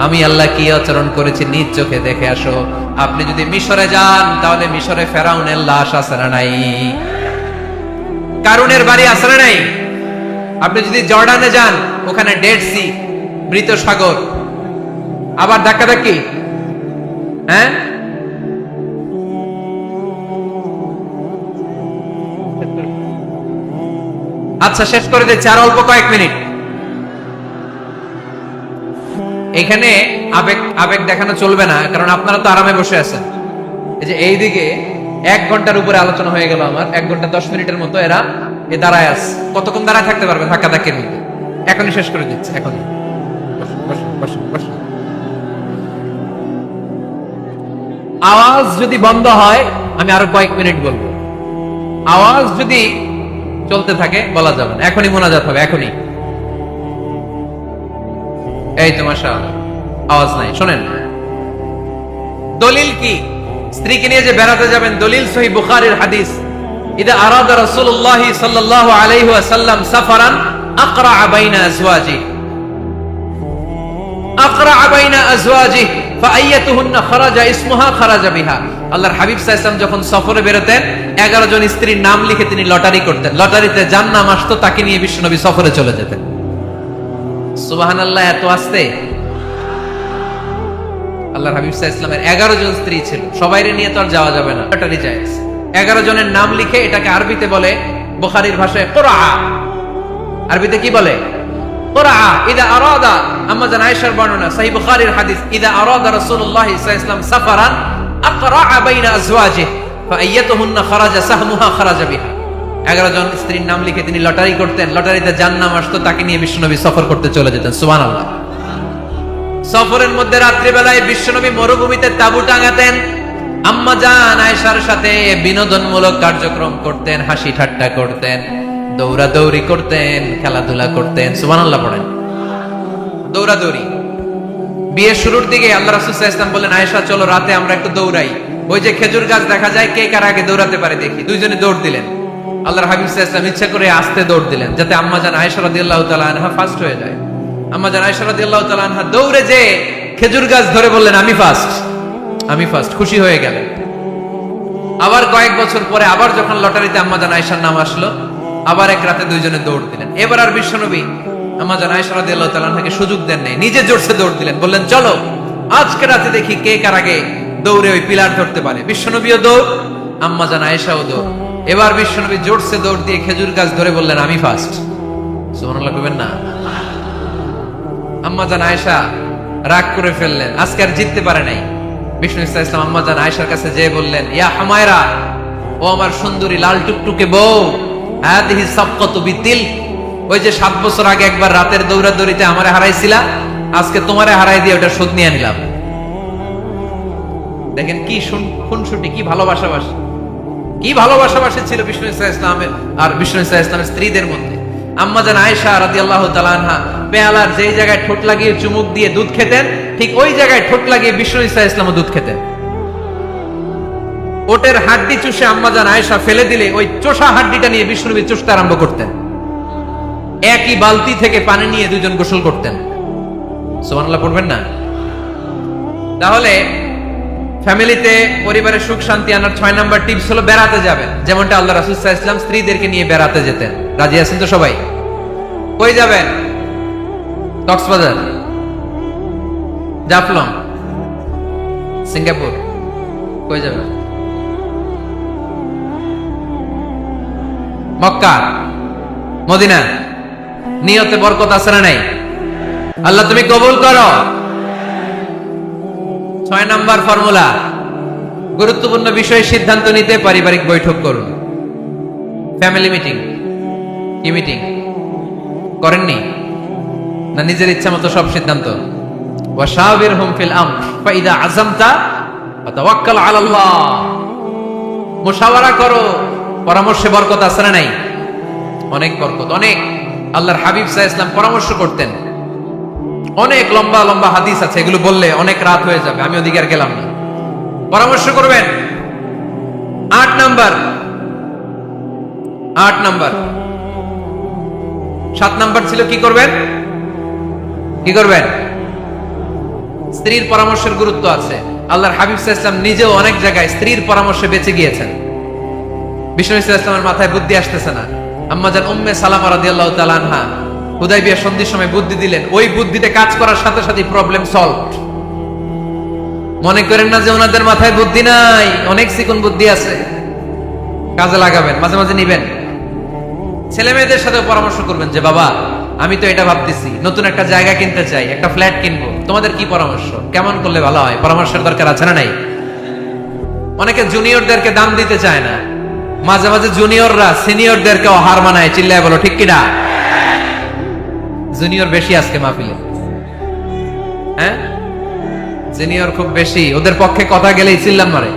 আমি আল্লাহ কি আচরণ করেছি নিজ চোখে দেখে আসো। আপনি যদি মিশরে যান তাহলে মিশরে ফেরাউনের লাশ আছে না নাই? কারুনের বাড়ি আছে না নাই? আপনি যদি জর্ডানে যান ওখানে ডেড সি, মৃত সাগর, আবার ধাক্কাধাক্কি হ্যাঁ, আচ্ছা শেষ করে দিচ্ছি, আর অল্প কয়েক মিনিট। এখানে আবেগ আবেগ দেখানো চলবে না, কারণ আপনারা তো আরামে বসে আছেন। এই যে এইদিকে 1 ঘন্টার উপরে আলোচনা হয়ে গেল আমার, 1 ঘন্টা 10 মিনিটের মতো এরা দাঁড়ায় আছে। কতক্ষণ দাঁড়ায় থাকতে পারবে ধাক্কা ধাক্কির মধ্যে? এখনই শেষ করে দিচ্ছি, এখনই। আওয়াজ যদি বন্ধ হয় আমি আরো কয়েক মিনিট বলবো, আওয়াজ যদি চলতে থাকে বলা যাবে না। এখনই মোনাজাত হবে, এখনই। এই তো মাশাআল্লাহ, আওয়াজ নাই। শোনেন দলিল কি, স্ত্রীকে নিয়ে যে বেড়াতে যাবেন, দলিল সহিহ বুখারীর হাদিস, ইদা আরাদা রাসূলুল্লাহ সাল্লাল্লাহু আলাইহি ওয়াসাল্লাম সাফারান আকরা বাইনা আজওয়াজি, আকরা বাইনা আজওয়াজি ফাআইয়াতুহুন্না খারাজা ইসমুহা খারাজা বিহা। আল্লাহর হাবিব সাল্লাল্লাহু আলাইহি ওয়াসাল্লাম যখন সফরে বেরোতেন 11 জন স্ত্রীর নাম লিখে তিনি লটারি করতেন। লটারিতে যার নাম আসতো তাকে নিয়ে বিশ্বনবী সফরে চলে যেতেন। সুবহানাল্লাহ, এত আস্তে। আল্লাহর হাবিব সাল্লাল্লাহু আলাইহি ওয়াসাল্লামের 11 জন স্ত্রী ছিল, সবাইরে নিয়ে তো আর যাওয়া যাবে না, লটারি জায়েজ। 11 জনের নাম লিখে, এটাকে আরবিতে বলে বুখারীর ভাষায় কুরআ। আরবিতে কি বলে? কুরআ। ইদা আরাদা, আম্মা জান আয়েশার বর্ণনা, সহিহ বুখারীর হাদিস, ইদা আরাদা রাসূলুল্লাহ সাল্লাল্লাহু আলাইহি ওয়াসাল্লাম সাফারান আকরা বাইনা আজওয়াজিহি ফাআইয়াতুহুন্না খারাজা সাহমুহা খারাজা বিহা। 11 জন স্ত্রীর নাম লিখে তিনি লটারি করতেন, লটারিতে যার নাম আসতো তাকে নিয়ে বিশ্বনবী সফর করতে চলে যেতেন। সুবহানাল্লাহ। সফরের মধ্যে রাত্রিবেলায় বিশ্বনবী মরুভূমিতে তাঁবু টাঙাতেন, আম্মা জান আয়েশার সাথে বিনোদনমূলক কার্যক্রম করতেন, হাসি ঠাট্টা করতেন, দৌড়াদৌড়ি করতেন, খেলাধুলা করতেন। সুবহানাল্লাহ পড়েন। দৌড়াদৌড়ি। বিয়ের শুরুর দিকে আল্লাহ রাসূল সাল্লাল্লাহু আলাইহি ওয়াসাল্লাম বললেন, আয়েশা চলো রাতে আমরা একটু দৌড়াই, ওই যে খেজুর গাছ দেখা যায়, কে কার আগে দৌড়াতে পারে দেখি। দুইজনে দৌড় দিলেন। আল্লাহর হাবিব সাল্লাল্লাহু আলাইহি ওয়াসাল্লাম ইচ্ছা করে আস্তে দৌড় দিলেন, যাতে আম্মা জান আয়েশা রাদিয়াল্লাহু তাআলা আনহা ফার্স্ট হয়ে যায়। আম্মা জান আয়েশা রাদিয়াল্লাহু তাআলা আনহা দৌড়ে যে খেজুর গাছ ধরে বললেন, আমি ফার্স্ট, আমি ফার্স্ট, খুশি হয়ে গেলেন। আবার কয়েক বছর পরে আবার যখন লটারিতে আম্মা জান আয়েশার নাম আসলো, আবার এক রাতে দুইজনে দৌড় দিলেন। এবার আর বিশ্বনবী আম্মা জান আয়েশা রাদিয়াল্লাহু তাআলা আনহাকে সুযোগ দেন নাই, নিজে জোরসে দৌড় দিলেন, বললেন চলো আজকে রাতে দেখি কে কার আগে দৌড়ে ওই পিলার ধরতে পারে। বিশ্বনবীও দৌড়, আম্মা জান আয়েশাও দৌড়। এবার বিশ্বনবী জোরসে দৌড় দিয়ে খেজুর গাছ ধরে বললেন, আমি ফার্স্ট। সুবহানাল্লাহ কইবেন না? আম্মা জান আয়েশা রাগ করে ফেললেন, আজকে আর জিততে পারে নাই। বিষ্ণু ইসলাম আম্মা জান আয়েশার কাছে যেয়ে বললেন, ইয়া হামায়রা, ও আমার সুন্দরী লাল টুকটুকে বউ, হাদিহি সাবকাতু বিতিল, ওই যে 7 বছর আগে একবার রাতের দৌড়াদৌড়িতে আমারে হারাইছিলা, আজকে তোমারে হারাই দিয়ে ওটা শোধ নিয়ে নিলাম। দেখেন কি খুনসুটি, কি ভালোবাসাবাসি, কি ভালোবাসাবাসি ছিল বিষ্ণু ইসলামের আর বিষ্ণু ইসলামের স্ত্রীদের মধ্যে। আম্মা জান আয়েশা রাদিয়াল্লাহু তাআলা আনহা পেয়ালার যেই জায়গায় ঠোঁট লাগিয়ে চুমুক দিয়ে দুধ খেতেন, ঠিক ওই জায়গায় ঠোঁট লাগিয়ে বিষ্ণু ইসলামও দুধ খেতেন। ওটের হাড্ডি চুষে আম্মা জান আয়েশা ফেলে দিলে ওই চোষা হাড্ডিটা নিয়ে বিষ্ণুনবী চুষতে আরম্ভ করতেন। একই বালতি থেকে পানি নিয়ে দুজন গোসল করতেন। সুবহানাল্লাহ পড়বেন না? তাহলে ফ্যামিলিতে, পরিবারের সুখ শান্তি আনার 6 নাম্বার টিপস হলো বেড়াতে যাবেন, যেমনটা আল্লাহ রাসূল সাল্লাল্লাহু আলাইহি ওয়াসাল্লাম স্ত্রীদেরকে নিয়ে বেড়াতে যেতেন। রাজি আছেন তো সবাই? কই যাবেন? কক্সবাজার, জাফলং, সিঙ্গাপুর, কই যাবেন? মক্কা, মদিনা। নিয়তে বরকত আছে না নাই? আল্লাহ তুমি কবুল করো। 6 নাম্বার ফর্মুলা, গুরুত্বপূর্ণ বিষয়ে সিদ্ধান্ত নিতে পারিবারিক বৈঠক করুন। Family meeting. কি মিটিং করেননি? না নিজের ইচ্ছা মতো সব সিদ্ধান্ত? ওয়াশাবিরহুম ফিল আমর ফাইদা আযামতা ফাতাওয়াক্কাল আলাল্লাহ। মুশাওয়ারা করো, পরামর্শে বরকত আছে না নাই? অনেক বরকত, অনেক। আল্লাহর হাবিব সাল্লাল্লাহু আলাইহি ওয়াসাল্লাম পরামর্শ করতেন। অনেক লম্বা লম্বা হাদিস আছে, এগুলো বললে অনেক রাত হয়ে যাবে, আমি ওদিকে আর গেলাম না। পরামর্শ করবেন। 8 নাম্বার, 7 নাম্বার ছিল কি করবেন? কি করবেন? স্ত্রীর পরামর্শের গুরুত্ব আছে। আল্লাহর হাবিব সাল্লাল্লাহু আলাইহি ওয়াসাল্লাম নিজেও অনেক জায়গায় স্ত্রীর পরামর্শে বেঁচে গিয়েছেন। বিষ্ণু সাল্লাল্লাহু আলাইহি ওয়াসাল্লামের মাথায় বুদ্ধি আসতেছে না, আম্মা জান উম্মে সালামা রাদিয়াল্লাহু তাআলা আনহা হুদায়বিয়া সন্ধির সময় বুদ্ধি দিলেন, ওই বুদ্ধিতে কাজ করার সাথে সাথে প্রবলেম সলভড। মনে করেন না যে ওনাদের মাথায় বুদ্ধি নাই, অনেক চিকন বুদ্ধি আছে, কাজে লাগাবেন, মাঝে মাঝে নিবেন। ছেলে মেয়েদের সাথে পরামর্শ করবেন যে বাবা আমি তো এটা ভাবতেছি, নতুন একটা জায়গা কিনতে চাই, একটা ফ্ল্যাট কিনবো, তোমাদের কি পরামর্শ, কেমন করলে ভালো হয়? পরামর্শের দরকার আছে না নাই? অনেকে জুনিয়রদেরকে দাম দিতে চায় না, মাঝে মাঝে জুনিয়ররা সিনিয়রদেরকে হার মানায়, চিল্লায় বলো ঠিক কিনা? জুনিয়র বেশি আজকে মাহফিলে, হ্যাঁ, জুনিয়র খুব বেশি, ওদের পক্ষে কথা গেলেই চিল্লাম মারে।